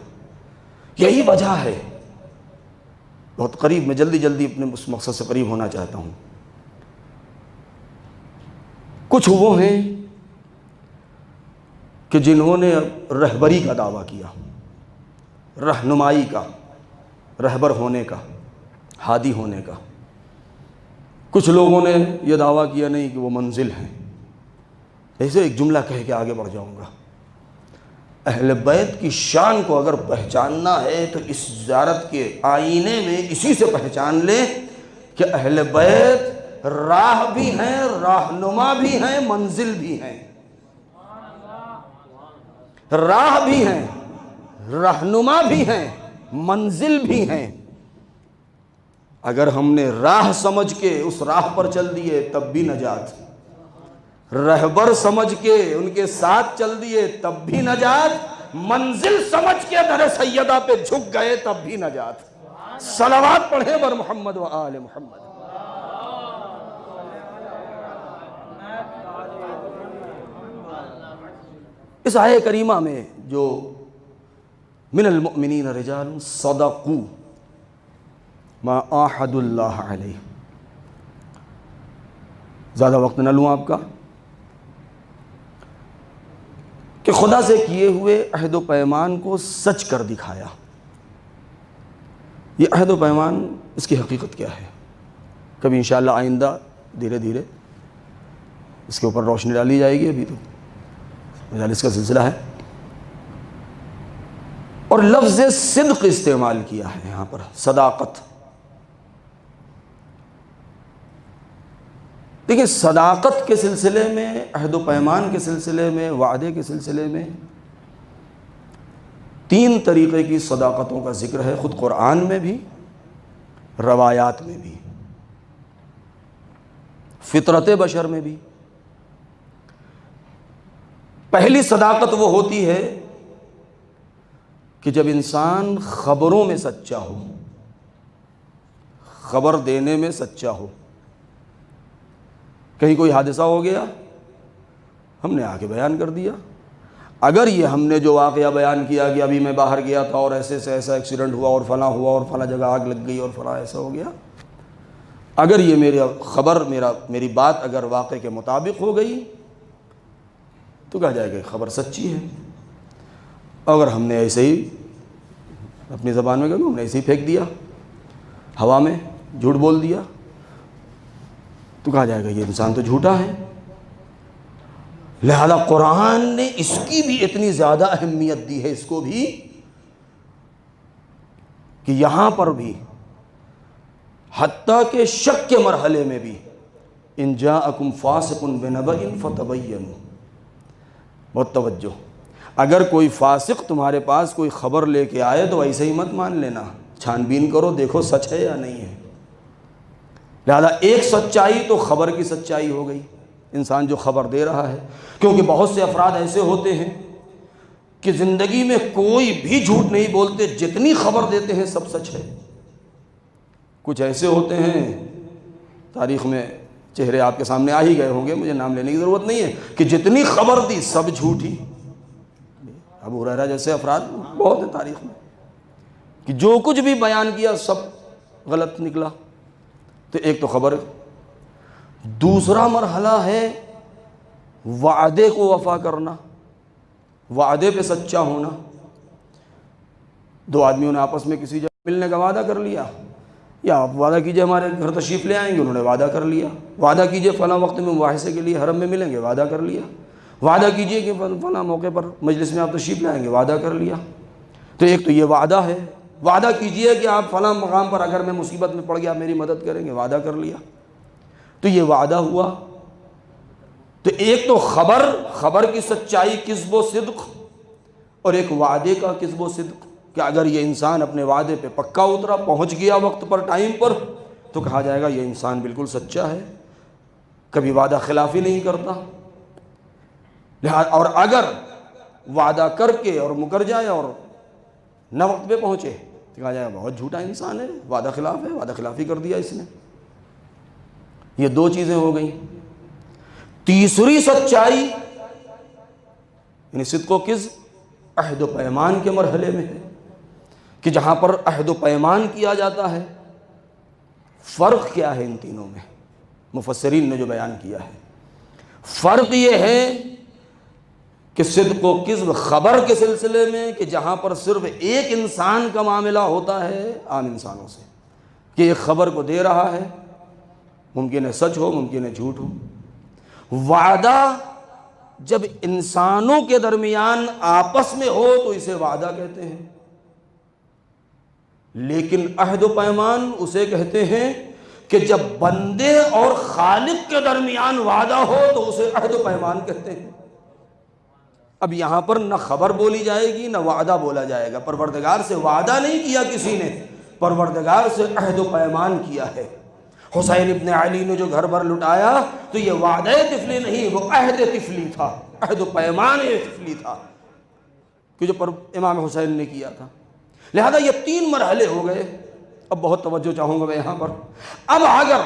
یہی وجہ ہے۔ بہت قریب، میں جلدی جلدی اپنے اس مقصد سے قریب ہونا چاہتا ہوں۔ کچھ وہ ہیں کہ جنہوں نے رہبری کا دعویٰ کیا، رہنمائی کا، رہبر ہونے کا، ہادی ہونے کا۔ کچھ لوگوں نے یہ دعویٰ کیا نہیں کہ وہ منزل ہیں۔ ایسے ایک جملہ کہہ کے آگے بڑھ جاؤں گا۔ اہل بیت کی شان کو اگر پہچاننا ہے تو اس زیارت کے آئینے میں اسی سے پہچان لے کہ اہل بیت راہ بھی ہیں، راہنما بھی ہیں، منزل بھی ہیں۔ راہ بھی ہیں، رہنما بھی ہیں، منزل بھی ہیں۔ اگر ہم نے راہ سمجھ کے اس راہ پر چل دیے تب بھی نجات، رہبر سمجھ کے ان کے ساتھ چل دیے تب بھی نجات، منزل سمجھ کے در سیدہ پہ جھک گئے تب بھی نجات۔ صلوات پڑھیں بر محمد و آل محمد۔ اس آیہ کریمہ میں جو من المؤمنین رجال صدقوا ما عاہدوا اللہ علیہ، زیادہ وقت نہ لوں آپ کا، کہ خدا سے کیے ہوئے عہد و پیمان کو سچ کر دکھایا۔ یہ عہد و پیمان، اس کی حقیقت کیا ہے؟ کبھی انشاءاللہ آئندہ دھیرے دھیرے اس کے اوپر روشنی ڈالی جائے گی، ابھی تو مجالس کا سلسلہ ہے۔ اور لفظ صدق استعمال کیا ہے یہاں پر، صداقت۔ دیکھیں، صداقت کے سلسلے میں، عہد و پیمان کے سلسلے میں، وعدے کے سلسلے میں 3 طریقے کی صداقتوں کا ذکر ہے، خود قرآن میں بھی، روایات میں بھی، فطرت بشر میں بھی۔ پہلی صداقت وہ ہوتی ہے کہ جب انسان خبروں میں سچا ہو، خبر دینے میں سچا ہو۔ کہیں کوئی حادثہ ہو گیا، ہم نے آ کے بیان کر دیا۔ اگر یہ ہم نے جو واقعہ بیان کیا کہ ابھی میں باہر گیا تھا اور ایسے سے ایسا ایکسیڈنٹ ہوا اور فلاں ہوا اور فلاں جگہ آگ لگ گئی اور فلاں ایسا ہو گیا، اگر یہ میری خبر، میری بات اگر واقعے کے مطابق ہو گئی تو کہا جائے گا خبر سچی ہے۔ اگر ہم نے ایسے ہی اپنی زبان میں کہوں ہم نے ایسے ہی پھینک دیا ہوا میں، جھوٹ بول دیا، تو کہا جائے گا یہ انسان تو جھوٹا ہے۔ لہذا قرآن نے اس کی بھی اتنی زیادہ اہمیت دی ہے، اس کو بھی، کہ یہاں پر بھی حتیٰ کہ شک کے مرحلے میں بھی ان جاءکم فاسق بنبأ فتبینوا، بہت توجہ، اگر کوئی فاسق تمہارے پاس کوئی خبر لے کے آئے تو ایسے ہی مت مان لینا، چھان بین کرو، دیکھو سچ ہے یا نہیں ہے۔ لہذا ایک سچائی تو خبر کی سچائی ہو گئی، انسان جو خبر دے رہا ہے، کیونکہ بہت سے افراد ایسے ہوتے ہیں کہ زندگی میں کوئی بھی جھوٹ نہیں بولتے، جتنی خبر دیتے ہیں سب سچ ہے۔ کچھ ایسے ہوتے ہیں، تاریخ میں چہرے آپ کے سامنے آ ہی گئے ہوں گے، مجھے نام لینے کی ضرورت نہیں ہے، کہ جتنی خبر دی سب جھوٹی۔ ابو ہریرہ جیسے افراد بہت ہیں تاریخ میں، کہ جو کچھ بھی بیان کیا سب غلط نکلا۔ تو ایک تو خبر، دوسرا مرحلہ ہے وعدے کو وفا کرنا، وعدے پہ سچا ہونا۔ دو آدمیوں نے آپس میں کسی جگہ ملنے کا وعدہ کر لیا، یا آپ وعدہ کیجئے ہمارے گھر تشریف لے آئیں گے، انہوں نے وعدہ کر لیا، وعدہ کیجئے فلاں وقت میں مباحثے کے لیے حرم میں ملیں گے، وعدہ کر لیا، وعدہ کیجئے کہ فلاں موقع پر مجلس میں آپ تشریف لے آئیں گے، وعدہ کر لیا۔ تو ایک تو یہ وعدہ ہے، وعدہ کیجئے کہ آپ فلاں مقام پر اگر میں مصیبت میں پڑ گیا میری مدد کریں گے، وعدہ کر لیا۔ تو یہ وعدہ ہوا۔ تو ایک تو خبر کی سچائی، کذب و صدق، اور ایک وعدے کا کذب و صدق، کہ اگر یہ انسان اپنے وعدے پہ پکا اترا، پہنچ گیا وقت پر، ٹائم پر، تو کہا جائے گا یہ انسان بالکل سچا ہے، کبھی وعدہ خلافی نہیں کرتا۔ اور اگر وعدہ کر کے اور مکر جائے اور نہ وقت پہ پہنچے تو کہا جائے گا بہت جھوٹا انسان ہے، وعدہ خلاف ہے، وعدہ خلافی کر دیا اس نے۔ یہ دو چیزیں ہو گئیں۔ تیسری سچائی یعنی صدق و کذب عہد و پیمان کے مرحلے میں ہے، کہ جہاں پر عہد و پیمان کیا جاتا ہے۔ فرق کیا ہے ان تینوں میں؟ مفسرین نے جو بیان کیا ہے، فرق یہ ہے کہ صدق و کذب خبر کے سلسلے میں، کہ جہاں پر صرف ایک انسان کا معاملہ ہوتا ہے عام انسانوں سے، کہ ایک خبر کو دے رہا ہے، ممکن ہے سچ ہو، ممکن ہے جھوٹ ہو۔ وعدہ جب انسانوں کے درمیان آپس میں ہو تو اسے وعدہ کہتے ہیں، لیکن عہد و پیمان اسے کہتے ہیں کہ جب بندے اور خالق کے درمیان وعدہ ہو تو اسے عہد و پیمان کہتے ہیں۔ اب یہاں پر نہ خبر بولی جائے گی نہ وعدہ بولا جائے گا، پروردگار سے وعدہ نہیں کیا کسی نے، پروردگار سے عہد و پیمان کیا ہے۔ حسین ابن علی نے جو گھر بھر لٹایا تو یہ وعدہ طفلی نہیں، وہ عہد طفلی تھا، عہد و پیمان طفلی تھا، کہ جو امام حسین نے کیا تھا۔ لہذا یہ تین مرحلے ہو گئے۔ اب بہت توجہ چاہوں گا میں یہاں پر۔ اب اگر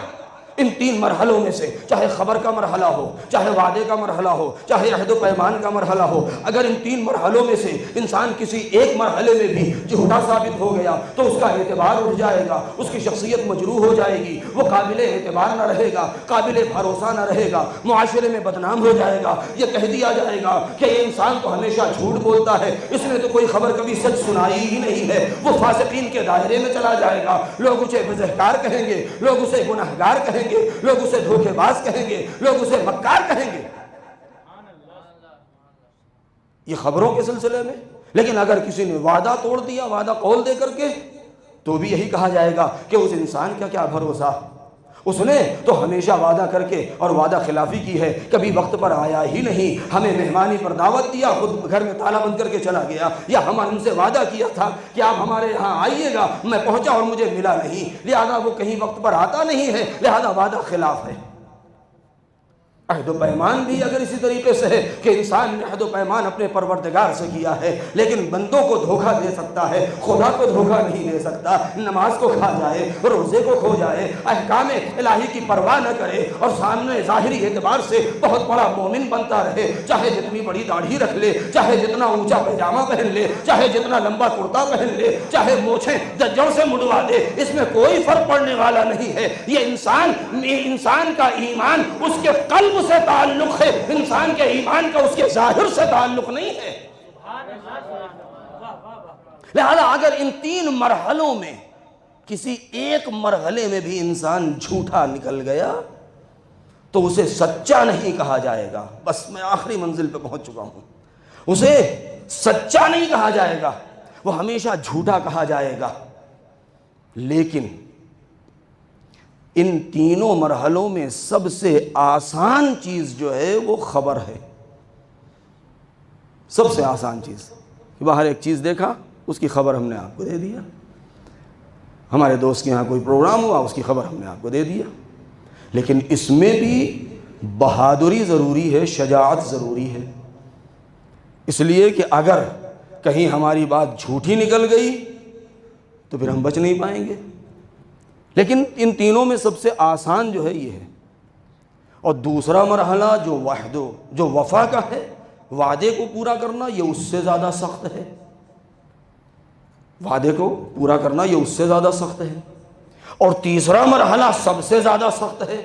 ان تین مرحلوں میں سے چاہے خبر کا مرحلہ ہو، چاہے وعدے کا مرحلہ ہو، چاہے عہد و پیمان کا مرحلہ ہو، اگر ان تین مرحلوں میں سے انسان کسی ایک مرحلے میں بھی جھوٹا ثابت ہو گیا تو اس کا اعتبار اٹھ جائے گا، اس کی شخصیت مجروح ہو جائے گی، وہ قابل اعتبار نہ رہے گا، قابل بھروسہ نہ رہے گا، معاشرے میں بدنام ہو جائے گا۔ یہ کہہ دیا جائے گا کہ یہ انسان تو ہمیشہ جھوٹ بولتا ہے، اس نے تو کوئی خبر کبھی سچ سنائی ہی نہیں ہے، وہ فاسقین کے دائرے میں چلا جائے گا، لوگ اسے بزہکار کہیں گے، لوگ اسے گنہگار کہیں گے، لوگ اسے دھوکے باز کہیں گے، لوگ اسے مکار کہیں گے، یہ خبروں کے سلسلے میں۔ لیکن اگر کسی نے وعدہ توڑ دیا، وعدہ قول دے کر کے، تو بھی یہی کہا جائے گا کہ اس انسان کا کیا بھروسہ، اس نے تو ہمیشہ وعدہ کر کے اور وعدہ خلافی کی ہے، کبھی وقت پر آیا ہی نہیں، ہمیں مہمانی پر دعوت دیا، خود گھر میں تالا بند کر کے چلا گیا، یا ہم سے وعدہ کیا تھا کہ آپ ہمارے یہاں آئیے گا، میں پہنچا اور مجھے ملا نہیں، لہذا وہ کہیں وقت پر آتا نہیں ہے، لہذا وعدہ خلاف ہے۔ عہد و پیمان بھی اگر اسی طریقے سے ہے کہ انسان نے عہد و پیمان اپنے پروردگار سے کیا ہے، لیکن بندوں کو دھوکہ دے سکتا ہے، خدا کو دھوکہ نہیں دے سکتا، نماز کو کھا جائے، روزے کو کھو جائے، احکام الہی کی پرواہ نہ کرے اور سامنے ظاہری اعتبار سے بہت بڑا مومن بنتا رہے، چاہے جتنی بڑی داڑھی رکھ لے، چاہے جتنا اونچا پائجامہ پہن لے، چاہے جتنا لمبا کرتا پہن لے، چاہے مونچھیں جڑ سے مڑوا دے، اس میں کوئی فرق پڑنے والا نہیں ہے۔ یہ انسان کا ایمان اس کے قلب سے تعلق ہے، انسان کے ایمان کا اس کے ظاہر سے تعلق نہیں ہے۔ لہذا اگر ان 3 مرحلوں میں کسی ایک مرحلے میں بھی انسان جھوٹا نکل گیا تو اسے سچا نہیں کہا جائے گا. بس میں آخری منزل پہ پہنچ چکا ہوں. اسے سچا نہیں کہا جائے گا، وہ ہمیشہ جھوٹا کہا جائے گا. لیکن ان تینوں مرحلوں میں سب سے آسان چیز جو ہے وہ خبر ہے. سب سے آسان چیز کہ باہر ایک چیز دیکھا، اس کی خبر ہم نے آپ کو دے دیا. ہمارے دوست کے یہاں کوئی پروگرام ہوا، اس کی خبر ہم نے آپ کو دے دیا. لیکن اس میں بھی بہادری ضروری ہے، شجاعت ضروری ہے. اس لیے کہ اگر کہیں ہماری بات جھوٹی نکل گئی تو پھر ہم بچ نہیں پائیں گے. لیکن ان تینوں میں سب سے آسان جو ہے یہ ہے. اور دوسرا مرحلہ جو وفا کا ہے، وعدے کو پورا کرنا، یہ اس سے زیادہ سخت ہے. وعدے کو پورا کرنا یہ اس سے زیادہ سخت ہے. اور تیسرا مرحلہ سب سے زیادہ سخت ہے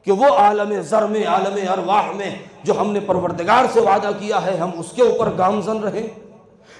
کہ وہ عالم ذر میں، عالم ارواح میں جو ہم نے پروردگار سے وعدہ کیا ہے، ہم اس کے اوپر گامزن رہیں.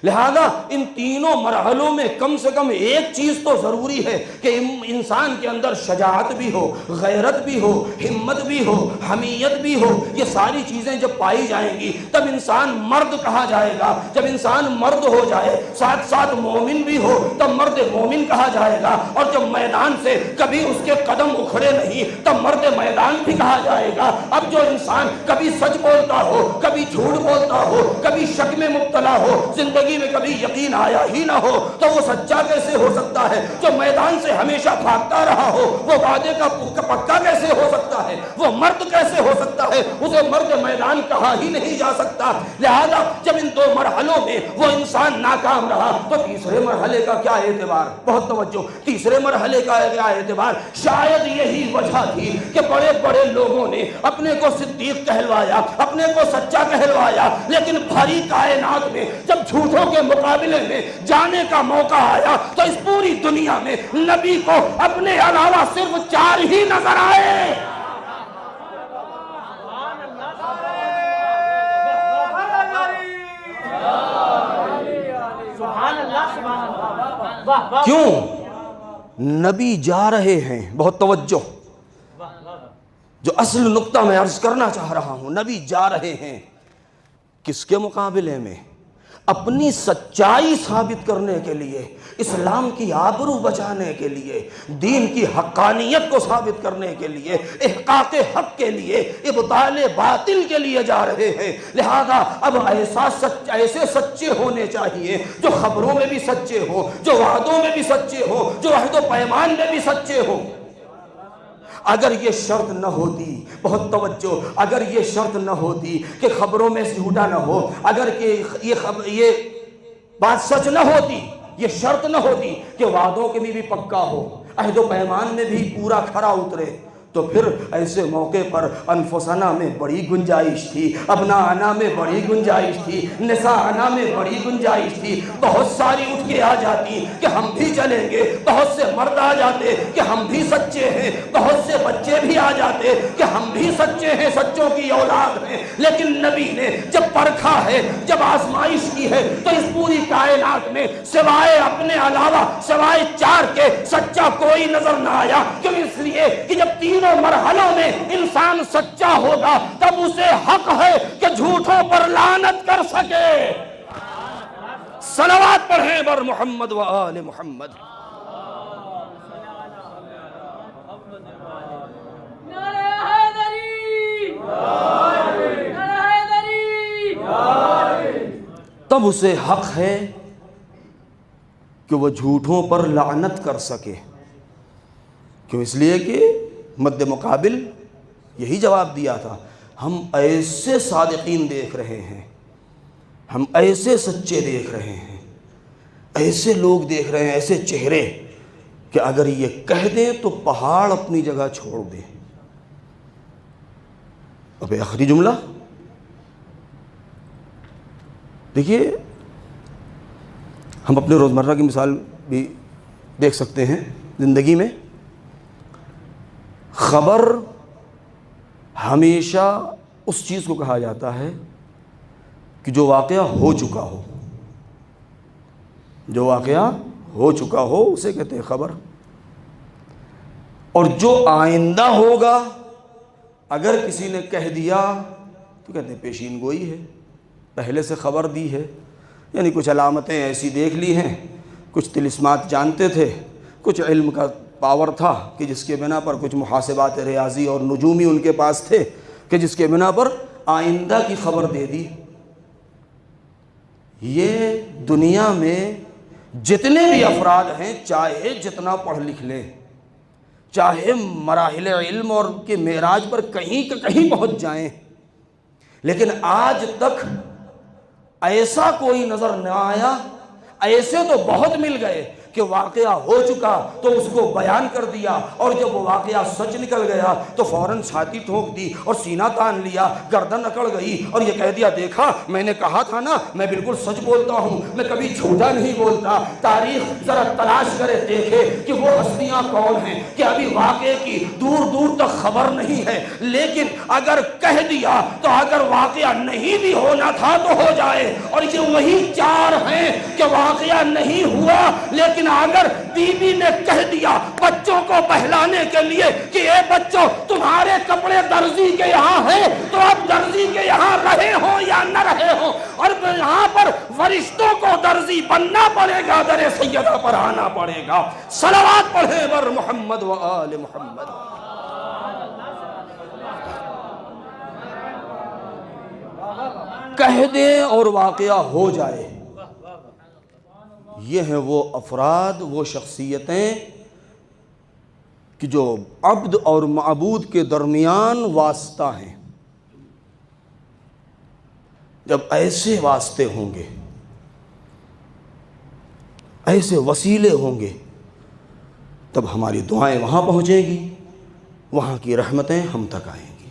لہذا ان تینوں مرحلوں میں کم سے کم ایک چیز تو ضروری ہے کہ انسان کے اندر شجاعت بھی ہو، غیرت بھی ہو، ہمت بھی ہو، حمیت بھی ہو. یہ ساری چیزیں جب پائی جائیں گی تب انسان مرد کہا جائے گا. جب انسان مرد ہو جائے، ساتھ ساتھ مومن بھی ہو، تب مرد مومن کہا جائے گا. اور جب میدان سے کبھی اس کے قدم اکھڑے نہیں تب مرد میدان بھی کہا جائے گا. اب جو انسان کبھی سچ بولتا ہو، کبھی جھوٹ بولتا ہو، کبھی شک میں مبتلا ہو، زندگی میں کبھی یقین آیا ہی نہ ہو، تو وہ سچا کیسے ہو سکتا ہے؟ جو میدان سے ہمیشہ بھاگتا رہا ہو وہ وعدے کا پکا کیسے ہو سکتا ہے؟ وہ مرد کیسے ہو سکتا ہے؟ اسے مرد میدان کہا ہی نہیں جا سکتا. لہذا جب ان 2 مرحلوں میں وہ انسان ناکام رہا تو تیسرے مرحلے کا کیا اعتبار؟ بہت توجہ. تیسرے مرحلے کا کیا اعتبار؟ شاید یہی وجہ تھی کہ بڑے بڑے لوگوں نے اپنے کو صدیق کہلوایا، اپنے کو سچا کہلوایا، لیکن بھری کائنات میں جب جھوٹوں کے مقابلے میں جانے کا موقع آیا تو اس پوری دنیا میں نبی کو اپنے علاوہ صرف 4 ہی نظر آئے. کیوں؟ نبی جا رہے ہیں. بہت توجہ، جو اصل نقطہ میں عرض کرنا چاہ رہا ہوں، نبی جا رہے ہیں کس کے مقابلے میں؟ اپنی سچائی ثابت کرنے کے لیے، اسلام کی آبرو بچانے کے لیے، دین کی حقانیت کو ثابت کرنے کے لیے، احقاق حق کے لیے، ابطال باطل کے لیے جا رہے ہیں. لہذا اب ایسے سچے ہونے چاہیے جو خبروں میں بھی سچے ہو، جو وعدوں میں بھی سچے ہو، جو عہد و پیمان میں بھی سچے ہو. اگر یہ شرط نہ ہوتی، بہت توجہ، اگر یہ شرط نہ ہوتی کہ خبروں میں جھوٹا نہ ہو، اگر کہ یہ بات سچ نہ ہوتی، یہ شرط نہ ہوتی کہ وعدوں کے بھی پکا ہو، عہد و پیمان میں بھی پورا کھرا اترے، تو پھر ایسے موقع پر انفسنا میں بڑی گنجائش تھی، ابناءنا میں بڑی گنجائش تھی، نساءنا میں بڑی گنجائش تھی. بہت ساری اٹھ کے آ جاتی کہ ہم بھی چلیں گے، بہت سے مرد آ جاتے کہ ہم بھی سچے ہیں، بہت سے بچے بھی آ جاتے کہ ہم بھی سچے ہیں، سچوں کی اولاد ہیں. لیکن نبی نے جب پرکھا ہے، جب آزمائش کی ہے، تو اس پوری کائنات میں سوائے اپنے علاوہ، سوائے 4 کے سچا کوئی نظر نہ آیا. کیوں؟ اس لیے کہ جب تینوں مرحلوں میں انسان سچا ہوگا تب اسے حق ہے کہ جھوٹوں پر لعنت کر سکے. صلوات پڑھیں بر محمد و آل محمد. تب اسے حق ہے کہ وہ جھوٹوں پر لعنت کر سکے. کیوں؟ اس لیے کہ مد مقابل یہی جواب دیا تھا، ہم ایسے صادقین دیکھ رہے ہیں، ہم ایسے سچے دیکھ رہے ہیں، ایسے لوگ دیکھ رہے ہیں، ایسے چہرے کہ اگر یہ کہہ دیں تو پہاڑ اپنی جگہ چھوڑ دیں. اب آخری جملہ دیکھیے، ہم اپنے روزمرہ کی مثال بھی دیکھ سکتے ہیں زندگی میں. خبر ہمیشہ اس چیز کو کہا جاتا ہے کہ جو واقعہ ہو چکا ہو. جو واقعہ ہو چکا ہو اسے کہتے ہیں خبر، اور جو آئندہ ہوگا اگر کسی نے کہہ دیا تو کہتے ہیں پیشین گوئی ہے، پہلے سے خبر دی ہے، یعنی کچھ علامتیں ایسی دیکھ لی ہیں، کچھ طلسمات جانتے تھے، کچھ علم کا پاور تھا کہ جس کے بنا پر کچھ محاسبات ریاضی اور نجومی ان کے پاس تھے کہ جس کے بنا پر آئندہ کی خبر دے دی۔ یہ دنیا میں جتنے بھی افراد ہیں، چاہے جتنا پڑھ لکھ لیں، چاہے مراحل علم اور کے معراج پر کہیں کہیں پہنچ جائیں، لیکن آج تک ایسا کوئی نظر نہ آیا، ایسے تو بہت مل گئے کہ واقعہ ہو چکا تو اس کو بیان کر دیا، اور جب وہ واقعہ سچ نکل گیا تو فوراً چھاتی ٹھونک دی اور سینہ تان لیا، گردن اکڑ گئی اور یہ کہہ دیا دیکھا میں نے کہا تھا نا، میں بالکل سچ بولتا ہوں، میں کبھی جھوٹا نہیں بولتا۔ تاریخ ذرا تلاش کرے دیکھے کہ وہ ہستیاں کون ہیں کہ ابھی واقعے کی دور دور تک خبر نہیں ہے، لیکن اگر کہہ دیا تو اگر واقعہ نہیں بھی ہونا تھا تو ہو جائے، اور یہ وہی چار ہیں کہ واقعہ نہیں ہوا لیکن اگر بیوی نے کہہ دیا بچوں کو بہلانے کے لیے کہ اے بچوں تمہارے کپڑے درزی کے یہاں ہیں تو اب درزی کے یہاں رہے ہوں یا نہ رہے ہوں، اور یہاں پر فرشتوں کو درزی بننا پڑے گا، در سیدہ پر آنا پڑے گا۔ صلوات پڑھیں بر محمد و آل محمد۔ کہہ دیں اور واقعہ ہو جائے، یہ ہیں وہ افراد، وہ شخصیتیں کہ جو عبد اور معبود کے درمیان واسطہ ہیں۔ جب ایسے واسطے ہوں گے، ایسے وسیلے ہوں گے، تب ہماری دعائیں وہاں پہنچیں گی، وہاں کی رحمتیں ہم تک آئیں گی۔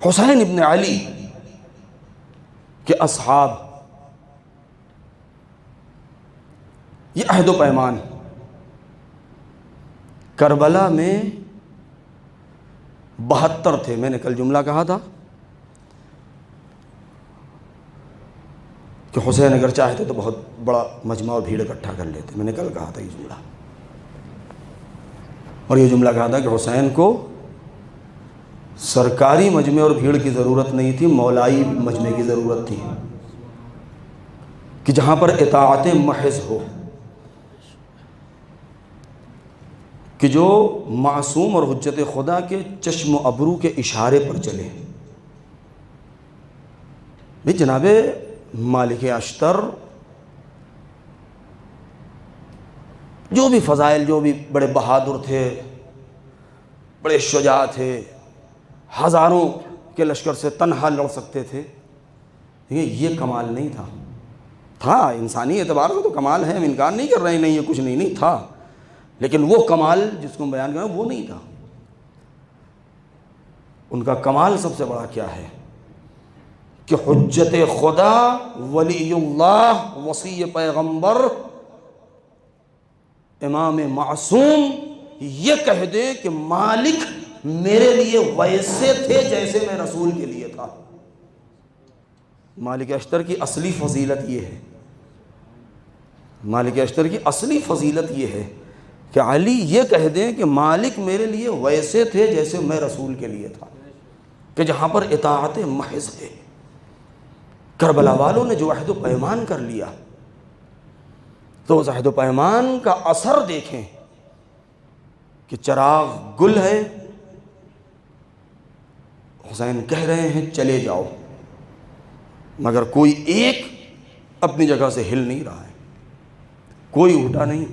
حسین ابن علی کے اصحاب، یہ عہد و پیمان، کربلا میں 72 تھے۔ میں نے کل جملہ کہا تھا کہ حسین اگر چاہتے تو بہت بڑا مجمع اور بھیڑ اکٹھا کر لیتے، میں نے کل کہا تھا یہ جملہ، اور یہ جملہ کہا تھا کہ حسین کو سرکاری مجمع اور بھیڑ کی ضرورت نہیں تھی، مولائی مجمع کی ضرورت تھی کہ جہاں پر اطاعت محض ہو، کہ جو معصوم اور حجت خدا کے چشم و ابرو کے اشارے پر چلے۔ بھی جناب مالک اشتر جو بھی فضائل، جو بھی بڑے بہادر تھے، بڑے شجاع تھے، ہزاروں کے لشکر سے تنہا لڑ سکتے تھے، یہ کمال نہیں تھا۔ تھا انسانی اعتبار سے تو کمال ہے، ہم انکار نہیں کر رہے ہیں، نہیں یہ کچھ نہیں تھا، لیکن وہ کمال جس کو ہم بیان کریں وہ نہیں تھا۔ ان کا کمال سب سے بڑا کیا ہے کہ حجت خدا، ولی اللہ، وصی پیغمبر، امام معصوم یہ کہہ دے کہ مالک میرے لیے ویسے تھے جیسے میں رسول کے لیے تھا۔ مالک اشتر کی اصلی فضیلت یہ ہے، مالک اشتر کی اصلی فضیلت یہ ہے کہ علی یہ کہہ دیں کہ مالک میرے لیے ویسے تھے جیسے میں رسول کے لیے تھا، کہ جہاں پر اطاعت محض ہے۔ کربلا والوں نے جو عہد و پیمان کر لیا تو اس عہد و پیمان کا اثر دیکھیں کہ چراغ گل ہے، حسین کہہ رہے ہیں چلے جاؤ، مگر کوئی ایک اپنی جگہ سے ہل نہیں رہا ہے، کوئی اٹھا نہیں۔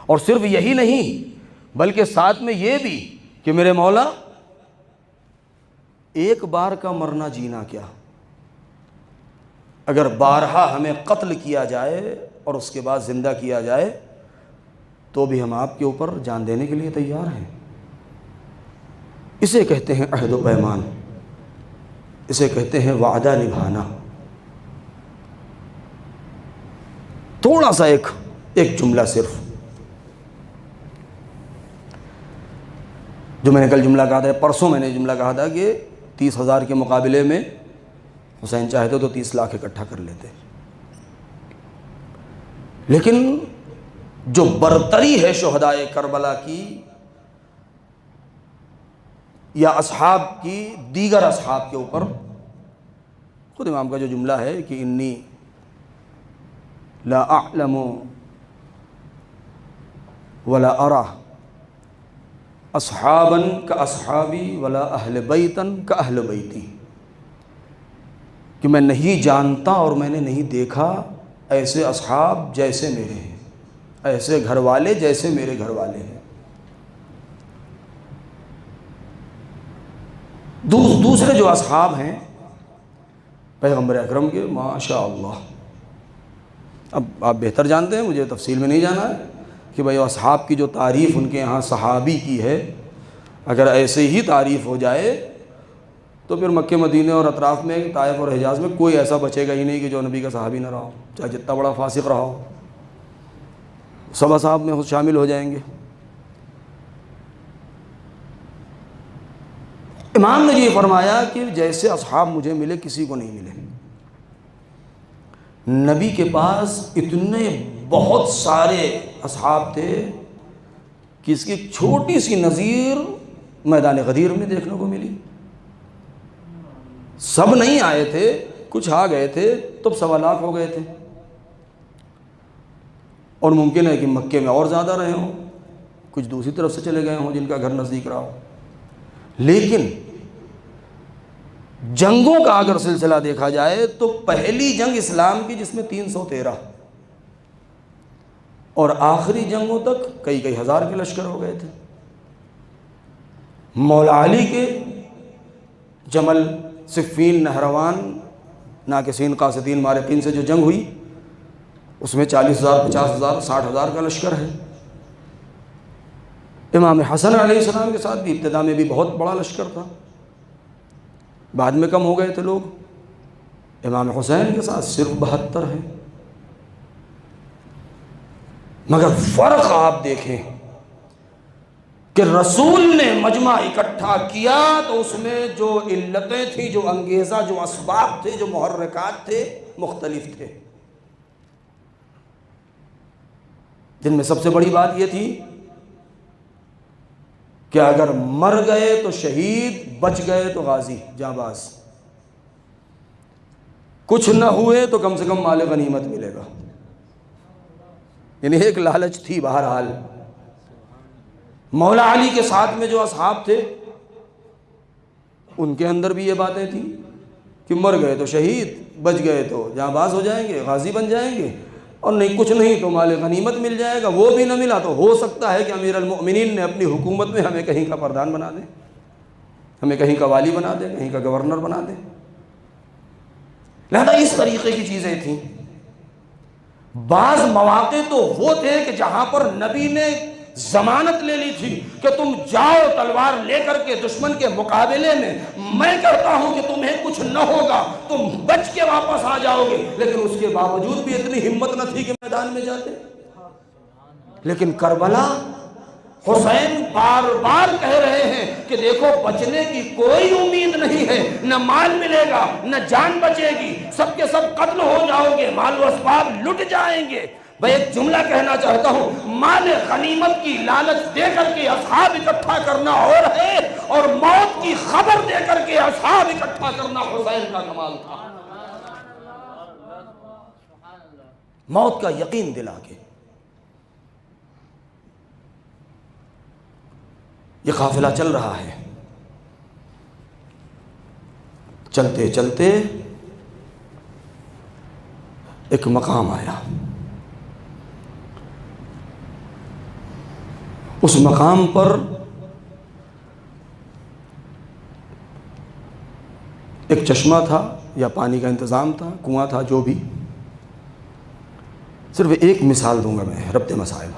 اور صرف یہی نہیں بلکہ ساتھ میں یہ بھی کہ میرے مولا ایک بار کا مرنا جینا کیا، اگر بارہا ہمیں قتل کیا جائے اور اس کے بعد زندہ کیا جائے تو بھی ہم آپ کے اوپر جان دینے کے لیے تیار ہیں۔ اسے کہتے ہیں عہد و پیمان، اسے کہتے ہیں وعدہ نبھانا۔ تھوڑا سا ایک جملہ صرف، جو میں نے کل جملہ کہا تھا، پرسوں میں نے جملہ کہا تھا کہ 30,000 کے مقابلے میں حسین چاہتے تو 30 لاکھ اکٹھا کر لیتے، لیکن جو برتری ہے شہدائے کربلا کی یا اصحاب کی دیگر اصحاب کے اوپر، خود امام کا جو جملہ ہے کہ انی لا اعلم ولا ارى اصحابا کاصحابی ولا اہل بیتا کاہل بیتی، کہ میں نہیں جانتا اور میں نے نہیں دیکھا ایسے اصحاب جیسے میرے ہیں، ایسے گھر والے جیسے میرے گھر والے ہیں۔ دوسرے جو اصحاب ہیں پیغمبر اکرم کے، ماشاء اللہ، اب آپ بہتر جانتے ہیں، مجھے تفصیل میں نہیں جانا ہے کہ بھائی اصحاب کی جو تعریف ان کے یہاں صحابی کی ہے، اگر ایسے ہی تعریف ہو جائے تو پھر مکہ مدینے اور اطراف میں، طائف اور حجاز میں کوئی ایسا بچے گا ہی نہیں کہ جو نبی کا صحابی نہ رہا ہو، چاہے جتنا بڑا فاسق رہا ہو، سب اصحاب میں شامل ہو جائیں گے۔ امام نے یہ فرمایا کہ جیسے اصحاب مجھے ملے کسی کو نہیں ملے۔ نبی کے پاس اتنے بہت سارے اصحاب تھے کہ اس کی چھوٹی سی نظیر میدان غدیر میں دیکھنے کو ملی۔ سب نہیں آئے تھے، کچھ آ گئے تھے تو 1.25 لاکھ ہو گئے تھے، اور ممکن ہے کہ مکے میں اور زیادہ رہے ہوں، کچھ دوسری طرف سے چلے گئے ہوں جن کا گھر نزدیک رہا ہو۔ لیکن جنگوں کا اگر سلسلہ دیکھا جائے تو پہلی جنگ اسلام کی جس میں 313 اور آخری جنگوں تک کئی ہزار کے لشکر ہو گئے تھے۔ مولا علی کے جمل، صفین، نہروان، ناکسین، قاسطین، مارقین سے جو جنگ ہوئی اس میں 40,000، 50,000، 60,000 کا لشکر ہے۔ امام حسن علیہ السلام کے ساتھ بھی ابتدا میں بھی بہت بڑا لشکر تھا، بعد میں کم ہو گئے تھے لوگ۔ امام حسین کے ساتھ صرف 72 ہیں۔ مگر فرق آپ دیکھیں کہ رسول نے مجمع اکٹھا کیا تو اس میں جو علتیں تھیں، جو انگیزہ، جو اسباب تھے، جو محرکات تھے، مختلف تھے۔ جن میں سب سے بڑی بات یہ تھی کہ اگر مر گئے تو شہید، بچ گئے تو غازی، جانباز، کچھ نہ ہوئے تو کم سے کم مال غنیمت ملے گا۔ یعنی ایک لالچ تھی بہرحال۔ مولا علی کے ساتھ میں جو اصحاب تھے ان کے اندر بھی یہ باتیں تھیں کہ مر گئے تو شہید، بچ گئے تو جانباز ہو جائیں گے، غازی بن جائیں گے، اور نہیں کچھ نہیں تو مال غنیمت مل جائے گا۔ وہ بھی نہ ملا تو ہو سکتا ہے کہ امیر المؤمنین نے اپنی حکومت میں ہمیں کہیں کا پردھان بنا دیں، ہمیں کہیں کا والی بنا دیں، کہیں کا گورنر بنا دیں۔ لہذا اس طریقے کی چیزیں تھیں۔ بعض مواقع تو وہ تھے کہ جہاں پر نبی نے ضمانت لے لی تھی کہ تم جاؤ تلوار لے کر کے دشمن کے مقابلے میں کرتا ہوں کہ تمہیں کچھ نہ ہوگا، تم بچ کے واپس آ جاؤ گے، لیکن اس کے باوجود بھی اتنی ہمت نہ تھی کہ میدان میں جاتے۔ لیکن کربلا، حسین بار بار کہہ رہے ہیں کہ دیکھو بچنے کی کوئی امید نہیں ہے، نہ مال ملے گا، نہ جان بچے گی، سب کے سب قتل ہو جاؤ گے، مال و اسباب لٹ جائیں گے۔ میں ایک جملہ کہنا چاہتا ہوں، مال غنیمت کی لالچ دے کر کے اصحاب اکٹھا کرنا اور ہے، اور موت کی خبر دے کر کے اصحاب اکٹھا کرنا حسین کا کمال تھا۔ موت کا یقین دلا کے یہ قافلہ چل رہا ہے۔ چلتے چلتے ایک مقام آیا، اس مقام پر ایک چشمہ تھا یا پانی کا انتظام تھا، کنواں تھا، جو بھی۔ صرف ایک مثال دوں گا میں، ربط مسائل۔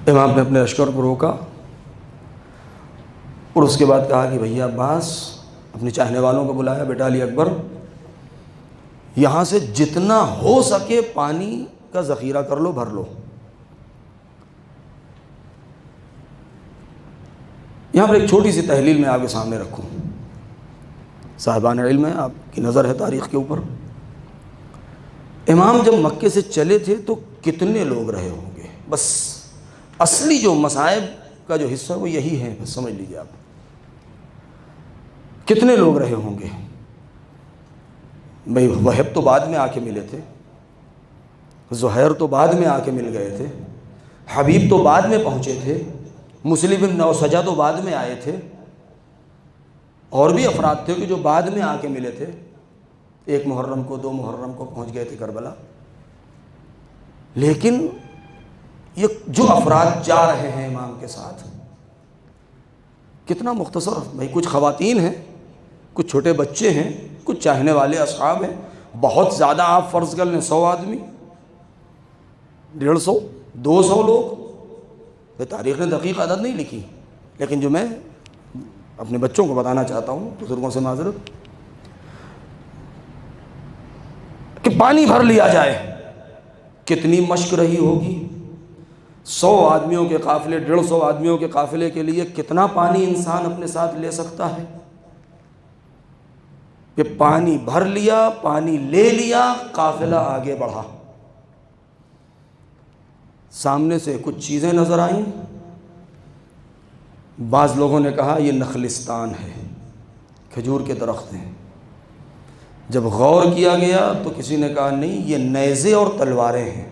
امام نے اپنے لشکر کو روکا اور اس کے بعد کہا کہ بھیا عباس، اپنے چاہنے والوں کو بلایا، بیٹا علی اکبر، یہاں سے جتنا ہو سکے پانی کا ذخیرہ کر لو، بھر لو۔ یہاں پر ایک چھوٹی سی تحلیل میں آپ کے سامنے رکھوں، صاحبان علم ہے، آپ کی نظر ہے تاریخ کے اوپر۔ امام جب مکے سے چلے تھے تو کتنے لوگ رہے ہوں گے؟ بس اصلی جو مصائب کا جو حصہ وہ یہی ہے، بس سمجھ لیجیے آپ، کتنے لوگ رہے ہوں گے؟ بھائی وہب تو بعد میں آ کے ملے تھے، زہیر تو بعد میں آ کے مل گئے تھے، حبیب تو بعد میں پہنچے تھے، مسلم بن نوسجہ تو بعد میں آئے تھے، اور بھی افراد تھے کہ جو بعد میں آ کے ملے تھے، 1 محرم کو 2 محرم کو پہنچ گئے تھے کربلا۔ لیکن یہ جو افراد جا رہے ہیں امام کے ساتھ، کتنا مختصر، بھائی کچھ خواتین ہیں، کچھ چھوٹے بچے ہیں، کچھ چاہنے والے اصحاب ہیں، بہت زیادہ آپ فرض کر لیں 100 آدمی، 150 200 لوگ، تاریخ نے دقیق عدد نہیں لکھی، لیکن جو میں اپنے بچوں کو بتانا چاہتا ہوں، بزرگوں سے معذرت، کہ پانی بھر لیا جائے، کتنی مشق رہی ہوگی؟ 100 آدمیوں کے قافلے، 150 آدمیوں کے قافلے کے لیے کتنا پانی انسان اپنے ساتھ لے سکتا ہے؟ کہ پانی بھر لیا، پانی لے لیا، قافلہ آگے بڑھا، سامنے سے کچھ چیزیں نظر آئیں، بعض لوگوں نے کہا یہ نخلستان ہے، کھجور کے درخت ہیں، جب غور کیا گیا تو کسی نے کہا نہیں یہ نیزے اور تلواریں ہیں،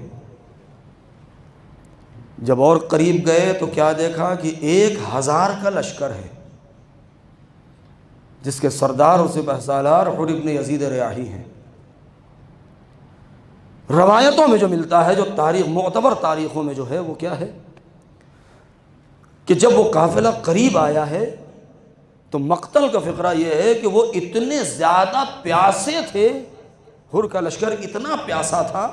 جب اور قریب گئے تو کیا دیکھا کہ 1000 کا لشکر ہے، جس کے سردار اور سپہ سالار حر ابن یزید ریاحی ہیں۔ روایتوں میں جو ملتا ہے، جو تاریخ معتبر تاریخوں میں جو ہے وہ کیا ہے کہ جب وہ قافلہ قریب آیا ہے تو مقتل کا فقرہ یہ ہے کہ وہ اتنے زیادہ پیاسے تھے، حر کا لشکر اتنا پیاسا تھا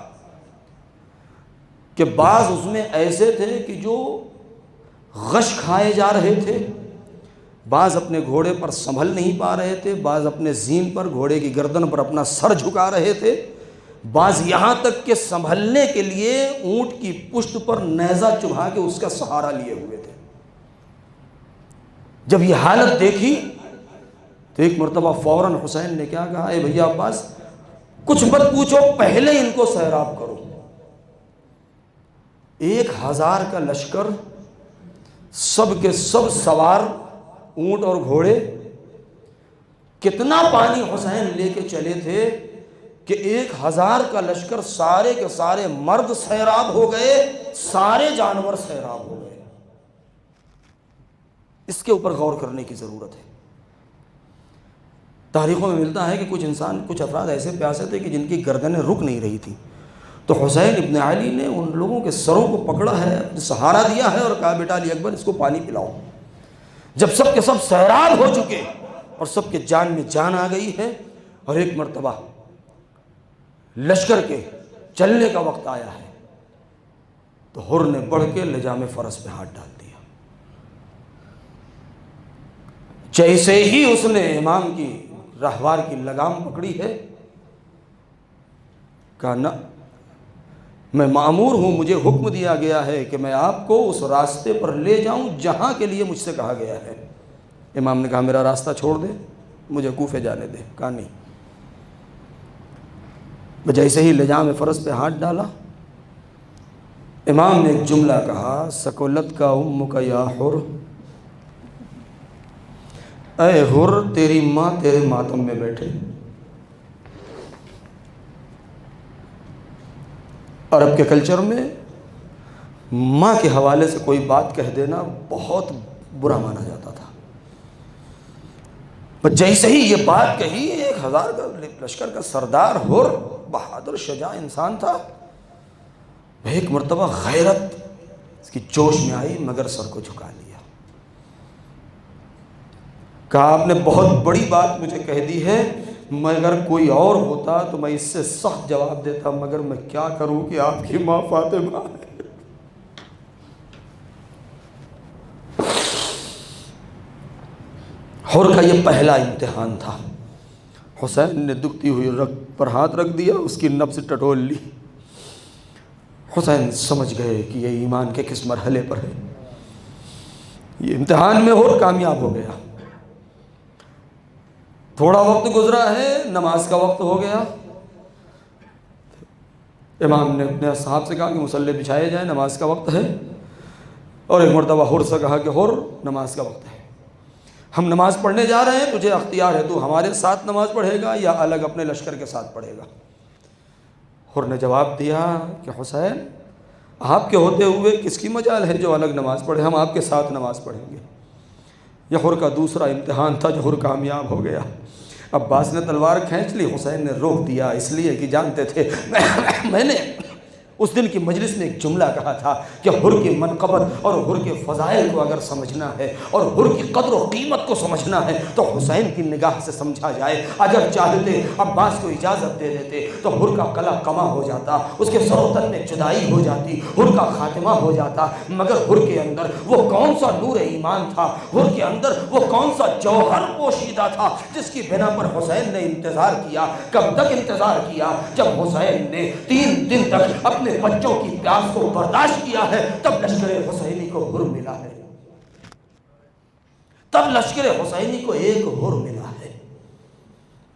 کہ بعض اس میں ایسے تھے کہ جو غش کھائے جا رہے تھے، بعض اپنے گھوڑے پر سنبھل نہیں پا رہے تھے، بعض اپنے زین پر، گھوڑے کی گردن پر اپنا سر جھکا رہے تھے، بعض یہاں تک کہ سنبھلنے کے لیے اونٹ کی پشت پر نیزہ چبھا کے اس کا سہارا لیے ہوئے تھے۔ جب یہ حالت دیکھی تو ایک مرتبہ فوراً حسین نے کیا کہا، اے بھیا عباس کچھ مت پوچھو، پہلے ان کو سیراب کرو۔ 1000 کا لشکر، سب کے سب سوار، اونٹ اور گھوڑے، کتنا پانی حسین لے کے چلے تھے کہ 1000 کا لشکر سارے کے سارے مرد سیراب ہو گئے، سارے جانور سیراب ہو گئے۔ اس کے اوپر غور کرنے کی ضرورت ہے۔ تاریخوں میں ملتا ہے کہ کچھ افراد ایسے پیاسے تھے کہ جن کی گردنیں رک نہیں رہی تھی، تو حسین ابن علی نے ان لوگوں کے سروں کو پکڑا ہے، سہارا دیا ہے اور کہا بیٹا علی اکبر اس کو پانی پلاؤ۔ جب سب کے سب سیراب ہو چکے اور سب کے جان میں جان آ گئی ہے اور ایک مرتبہ لشکر کے چلنے کا وقت آیا ہے تو حر نے بڑھ کے لجام فرس پہ ہاتھ ڈال دیا۔ جیسے ہی اس نے امام کی رہوار کی لگام پکڑی ہے، کہا نہ، میں مأمور ہوں، مجھے حکم دیا گیا ہے کہ میں آپ کو اس راستے پر لے جاؤں جہاں کے لیے مجھ سے کہا گیا ہے۔ امام نے کہا میرا راستہ چھوڑ دے، مجھے کوفے جانے دے۔ کہا نہیں۔ جیسے ہی لجام فرس پہ ہاتھ ڈالا، امام نے ایک جملہ کہا، سکولت کا امک یا حر، اے حر تیری ماں تیرے ماتم میں بیٹھے۔ عرب کے کلچر میں ماں کے حوالے سے کوئی بات کہہ دینا بہت برا مانا جاتا تھا۔ جیسے ہی یہ بات کہی، 1000 کا لشکر کا سردار حر بہادر شجاع انسان تھا، ایک مرتبہ غیرت اس کی جوش میں آئی مگر سر کو جھکا لیا۔ کہا آپ نے بہت بڑی بات مجھے کہہ دی ہے، مگر کوئی اور ہوتا تو میں اس سے سخت جواب دیتا، مگر میں کیا کروں کہ آپ کی ماں فاطمہ ہے۔ حر کا یہ پہلا امتحان تھا۔ حسین نے دکھتی ہوئی رگ پر ہاتھ رکھ دیا، اس کی نبض ٹٹول لی۔ حسین سمجھ گئے کہ یہ ایمان کے کس مرحلے پر ہے۔ یہ امتحان میں حر کامیاب ہو گیا۔ تھوڑا وقت گزرا ہے، نماز کا وقت ہو گیا، امام نے اپنے اصحاب سے کہا کہ مصلی بچھائے جائیں، نماز کا وقت ہے، اور ایک مرتبہ حر سے کہا کہ حر نماز کا وقت ہے، ہم نماز پڑھنے جا رہے ہیں، تجھے اختیار ہے، تو ہمارے ساتھ نماز پڑھے گا یا الگ اپنے لشکر کے ساتھ پڑھے گا؟ حر نے جواب دیا کہ حسین، آپ کے ہوتے ہوئے کس کی مجال ہے جو الگ نماز پڑھے، ہم آپ کے ساتھ نماز پڑھیں گے۔ یہ حر کا دوسرا امتحان تھا جو حر کامیاب ہو گیا۔ عباس نے تلوار کھینچ لی، حسین نے روک دیا، اس لیے کہ جانتے تھے میں نے اس دن کی مجلس میں ایک جملہ کہا تھا کہ حر کی منقبت اور حر کے فضائل کو اگر سمجھنا ہے اور حر کی قدر و قیمت کو سمجھنا ہے تو حسین کی نگاہ سے سمجھا جائے۔ اگر چاہتے عباس کو اجازت دے دیتے تو حر کا قلع کما ہو جاتا، اس کے سر و تن میں جدائی ہو جاتی، حر کا خاتمہ ہو جاتا، مگر حر کے اندر وہ کون سا نور ایمان تھا، حر کے اندر وہ کون سا جوہر پوشیدہ تھا جس کی بنا پر حسین نے انتظار کیا۔ کب تک انتظار کیا؟ جب حسین نے 3 دن تک اپنے بچوں کی پیاس کو برداشت کیا ہے، تب لشکر حسینی کو حر ملا ہے، تب لشکر حسینی کو ایک حر ملا ہے۔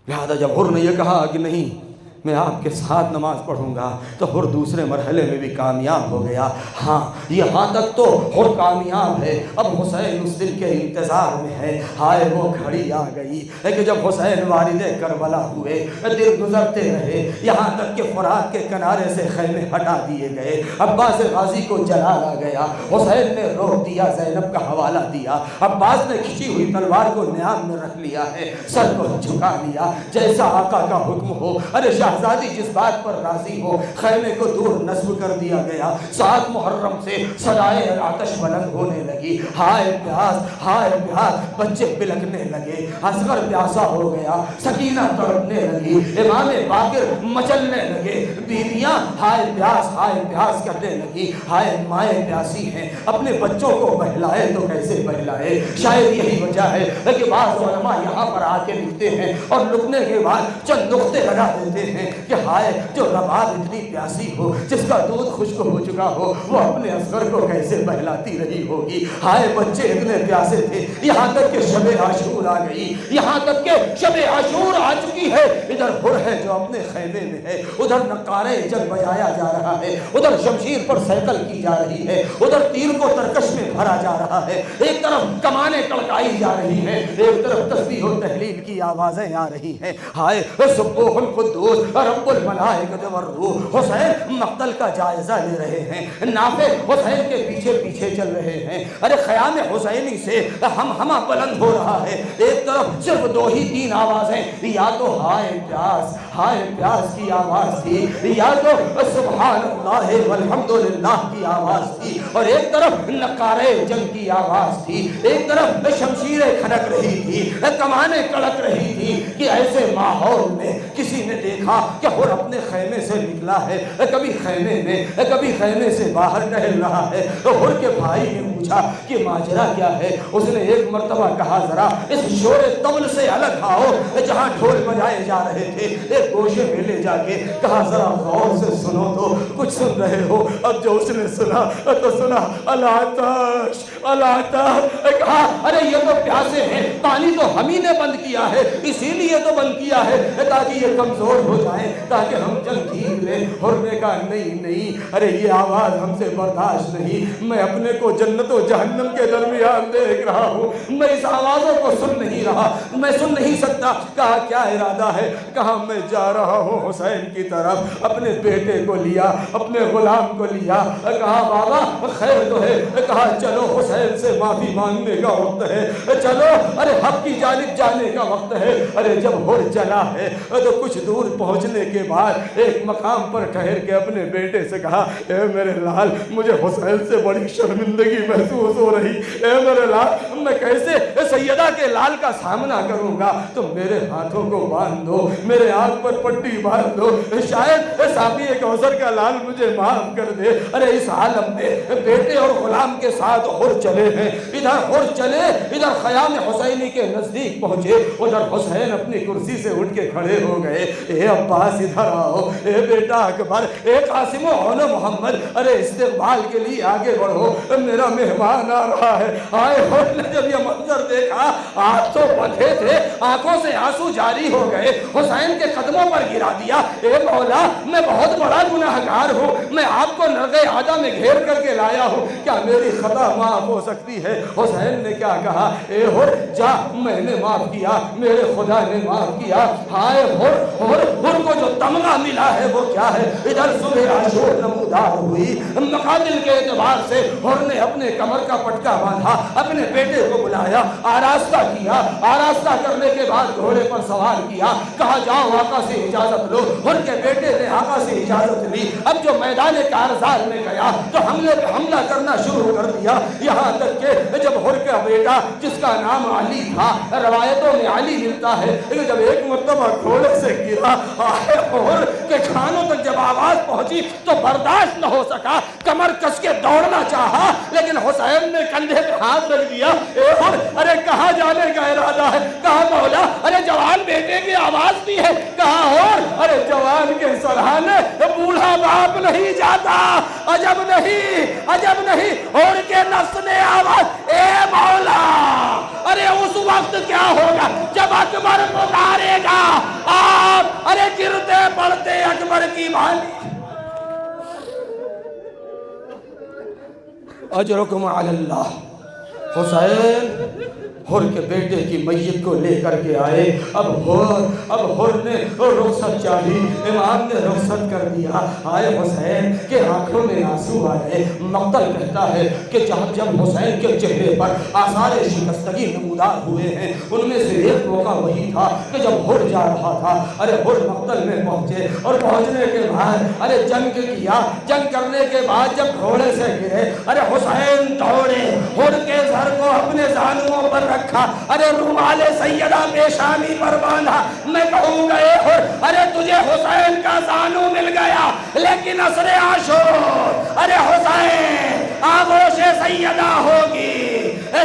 لہذا جب حر نے یہ کہا کہ نہیں میں آپ کے ساتھ نماز پڑھوں گا، تو حر دوسرے مرحلے میں بھی کامیاب ہو گیا۔ ہاں یہاں تک تو حر کامیاب ہے، اب حسین اس دن کے انتظار میں ہے۔ ہائے وہ گھڑی آ گئی ہے کہ جب حسین والد کربلا ہوئے، دن گزرتے رہے، یہاں تک کہ فرات کے کنارے سے خیمے ہٹا دیے گئے، عباس غازی کو جلال آ گیا، حسین نے روک دیا، زینب کا حوالہ دیا، عباس نے کھچی ہوئی تلوار کو نیام میں رکھ لیا ہے، سر کو جھکا لیا، جیسا آقا کا حکم ہو۔ ارے شہزادی جس بات پر راضی ہو، خیمے کو دور نصب کر دیا گیا۔ 7 محرم سے صدائے آتش بلند ہونے لگی، ہائے پیاس، ہائے پیاس، بچے بلکنے لگے، اصغر پیاسا ہو گیا، سکینہ تڑپنے لگی، امام باقر مچلنے لگے، بیویاں ہائے پیاس کرنے لگی۔ ہائے مائیں پیاسی ہیں، اپنے بچوں کو بہلائے تو کیسے بہلائے؟ شاید یہی وجہ ہے کہ بعض علماء یہاں پر آ کے لکھتے ہیں اور لکھنے کے بعد چند نقطے لگا دیتے ہیں کہ ہائے جو رباب اتنی پیاسی ہو، جس کا دودھ خشک ہو چکا ہو، وہ اپنے اصغر کو کیسے بہلاتی رہی ہوگی؟ ہائے بچے اتنے پیاسے تھے، یہاں تک کہ شب عاشور آ گئی، یہاں تک کہ شب عاشور آ چکی ہے۔ ادھر حر ہے جو اپنے خیمے میں ہے، ادھر نقارے جگ بجایا جا رہا ہے، ادھر شمشیر پر سیکل کی جا رہی ہے، ادھر تیر کو ترکش میں بھرا جا رہا ہے، ایک طرف کمانیں کڑکائی جا رہی ہیں، ایک طرف تسبیح و تحلیل کی آوازیں آ رہی ہیں۔ ہائے سبوح القدوس رب الملائکۃ والروح۔ حسین مقتل کا جائزہ لے رہے ہیں، نافع حسین کے پیچھے پیچھے چل رہے ہیں۔ ارے خیام حسینی سے ہم ہمہ بلند ہو رہا ہے، ایک طرف صرف 2 ہی 3 آوازیں، یا تو ہائے پیاس کی آواز تھی، یا تو سبحان اللہ والحمدللہ کی آواز تھی، اور ایک طرف نقارے جنگ کی آواز تھی، ایک طرف شمشیریں کھڑک رہی تھی، کمانیں کڑک رہی تھی کہ ایسے ماحول میں کسی نے دیکھا کہ حر اپنے خیمے سے نکلا ہے، کبھی خیمے میں کبھی خیمے سے باہر ٹہل رہا ہے۔ حر کے بھائی نے پوچھا کہ ماجرا کیا ہے؟ اس نے ایک مرتبہ کہا ذرا اس شور طبل سے الگ آؤ جہاں ڈھول بجائے جا رہے تھے، ایک گوشے میں لے جا کے کہا ذرا غور سے سنو تو کچھ سن رہے ہو؟ اب جو اس نے سنا تو سنا العطش العطش، کہا ارے یہ تو پیاسے ہیں، پانی تو ہم ہی نے بند کیا ہے، اسی لیے تو بند کیا ہے تاکہ یہ کمزور ہو جائیں، تاکہ ہم جنگ جیت لیں۔ حر نے کہا نہیں، ارے یہ آواز ہم سے برداشت نہیں، میں اپنے کو جنت و جہنم کے درمیان دیکھ رہا ہوں، میں اس آوازوں کو سن نہیں رہا، میں سن نہیں سکتا۔ کہا کیا ارادہ ہے؟ کہا میں جا رہا ہوں حسین کی طرف، اپنے بیٹے کو لیا، اپنے غلام کو لیا۔ کہا بابا خیر تو ہے؟ کہا چلو حسین سے معافی مانگنے کا وقت ہے، چلو ارے حق کی جانب جانے کا وقت ہے۔ ارے جب حر چلا ہے تو کچھ دور پہنچنے کے بعد ایک مقام پر ٹھہر کے اپنے بیٹے سے کہا اے میرے لال مجھے حسین سے بڑی شرمندگی محسوس ہو رہی، اے میرے لال میں کیسے سیدہ کے لال کا سامنا کروں گا؟ تم میرے ہاتھوں کو باندھ دو، میرے آنکھ پر پٹی باندھ دو، شاید ساقی کوثر کا لال مجھے معاف کر دے۔ ارے اس عالم میں بیٹے اور غلام کے ساتھ حر چلے ہیں، ادھر حر چلے، ادھر خیام حسینی کے نزدیک پہنچے، ادھر حسین اپنی کرسی سے اٹھ کے کھڑے ہو گئے۔ اے عباس ادھر آؤ، اے بیٹا اکبر، اے قاسم و اول محمد، ارے استقبال کے لیے آگے بڑھو، میرا مہمان آ رہا ہے۔ آئے حر نے جب یہ منظر دیکھا آپ تو بندھے تھے، آنکھوں سے آنسو جاری ہو گئے، حسین کے قدموں پر گرا دیا، اے مولا میں بہت بڑا گناہگار ہوں، میں آپ کو نرغ عادہ میں گھیر کر کے لایا ہوں، کیا میری خطا معاف ہو سکتی ہے؟ حسین نے کیا کہا، اے ہر جا، میں نے معاف کیا، میرے خدا نے معاف کیا۔ ہائے ہر کو جو تمغہ ملا ہے وہ کیا ہے؟ ادھر صبح عاشور نمودار ہوئی، مقاتل کے اعتبار سے ہر نے اپنے کمر کا پٹکا باندھا، اپنے بیٹے کو بلایا، آراستہ کیا، آراستہ کرنے کے بعد گھوڑے پر سوار کیا، کہا جاؤ آقا سے اجازت لو۔ ہر کے بیٹے نے آقا سے اجازت لی، اب جو میدان کارزار میں گیا تو حملے پہ حملہ کرنا شروع کر دیا، یہاں تک کہ جب ہر کا بیٹا جس کا نام علی تھا، روایتوں میں علی ملتا ہے، جب ایک مرتبہ گھوڑے سے گرا، ہر کے کھانوں تک جب آواز پہنچی تو برداشت نہ ہو سکا، کمر کس کے دوڑنا چاہا، لیکن حسین نے کندھے پہ ہاتھ رکھ دیا۔ اے ہر، ارے کہاں جانے کا ارادہ ہے؟ کہا مولا، ارے جوان بیٹے کی آواز بھی ہے۔ کہا ہر، ارے جوان کے سرہانے بوڑھا باپ نہیں جاتا۔ عجب نہیں، عجب نہیں، اور کے نفس نے آواز، اے مولا، ارے اس وقت کیا ہوگا جب اکبر پکارے گا؟ آپ ارے گرتے پڑتے اکبر کی بھالی۔ اجرکم علی اللہ۔ حسین ہر کے بیٹے کی میت کو لے کر کے آئے، اب ہر نے رخصت چاہی، امام نے رخصت کر دیا۔ آئے حسین کے آنکھوں میں آنسو آئے۔ مقتل کہتا ہے کہ جب حسین کے چہرے پر آثار شکستگی نمودار ہوئے ہیں، ان میں سے ایک موقع وہی تھا کہ جب ہر جا رہا تھا، ارے ہر مقتل میں پہنچے، اور پہنچنے کے بعد ارے جنگ کیا، جنگ کرنے کے بعد جب گھوڑے سے گرے، ارے حسین دوڑے، ہر کے سر کو اپنے زانوؤں پر رکھا، ارے رومال سیدہ پیشانی پر باندھا۔ میں کہوں گا اے ہر، ارے تجھے حسین کا زانو مل گیا، لیکن عصر عاشور ارے حسین آغوش سیدہ ہوگی،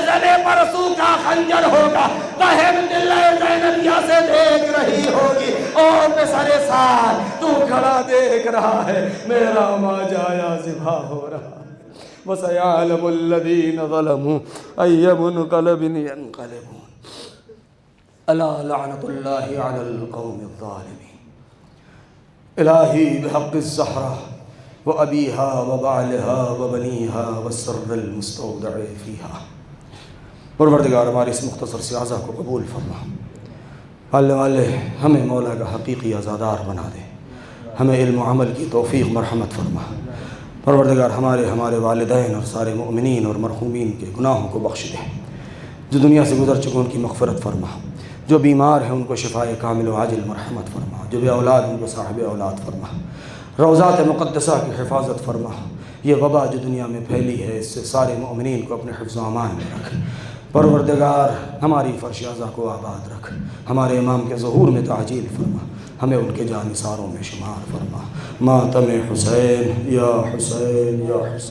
زنے پرسو کا خنجر ہوگا، بہن دل زینبیہ سے دیکھ رہی ہوگی، اور پسر سال تو کھڑا دیکھ رہا ہے، میرا ماں جایا ذبح ہو رہا۔ وَسَيَعْلَمُ الَّذِينَ ظَلَمُوا أَيَّ مُنْقَلَبٍ يَنْقَلِبُونَ أَلَا لَعْنَةُ اللَّهِ عَلَى الْقَوْمِ الظَّالِمِينَ۔ الہی بحق الزہرہ وَأَبِيهَا وَبَعْلِهَا وَبَنِيهَا وَالسِّرِّ الْمُسْتَوْدَعِ فِيهَا۔ پروردگار ہماری اس مختصر سی عزا کو قبول فرما، اللہ والے ہمیں مولا کا حقیقی عزادار بنا دے، ہمیں علم و عمل کی توفیق مرحمت فرما۔ پروردگار ہمارے والدین اور سارے مؤمنین اور مرحومین کے گناہوں کو بخش دے، جو دنیا سے گزر چکے ان کی مغفرت فرما، جو بیمار ہیں ان کو شفائے کامل و عاجل مرحمت فرما، جو بے اولاد ان کو صاحب اولاد فرما، روضات مقدسہ کی حفاظت فرما۔ یہ وبا جو دنیا میں پھیلی ہے اس سے سارے مؤمنین کو اپنے حفظ و امان میں رکھ۔ پروردگار ہماری فرش عزا کو آباد رکھ، ہمارے امام کے ظہور میں تعجیل فرما، ہمیں ان کے جانثاروں میں شمار فرما۔ ماتم حسین یا حسین یا حسین۔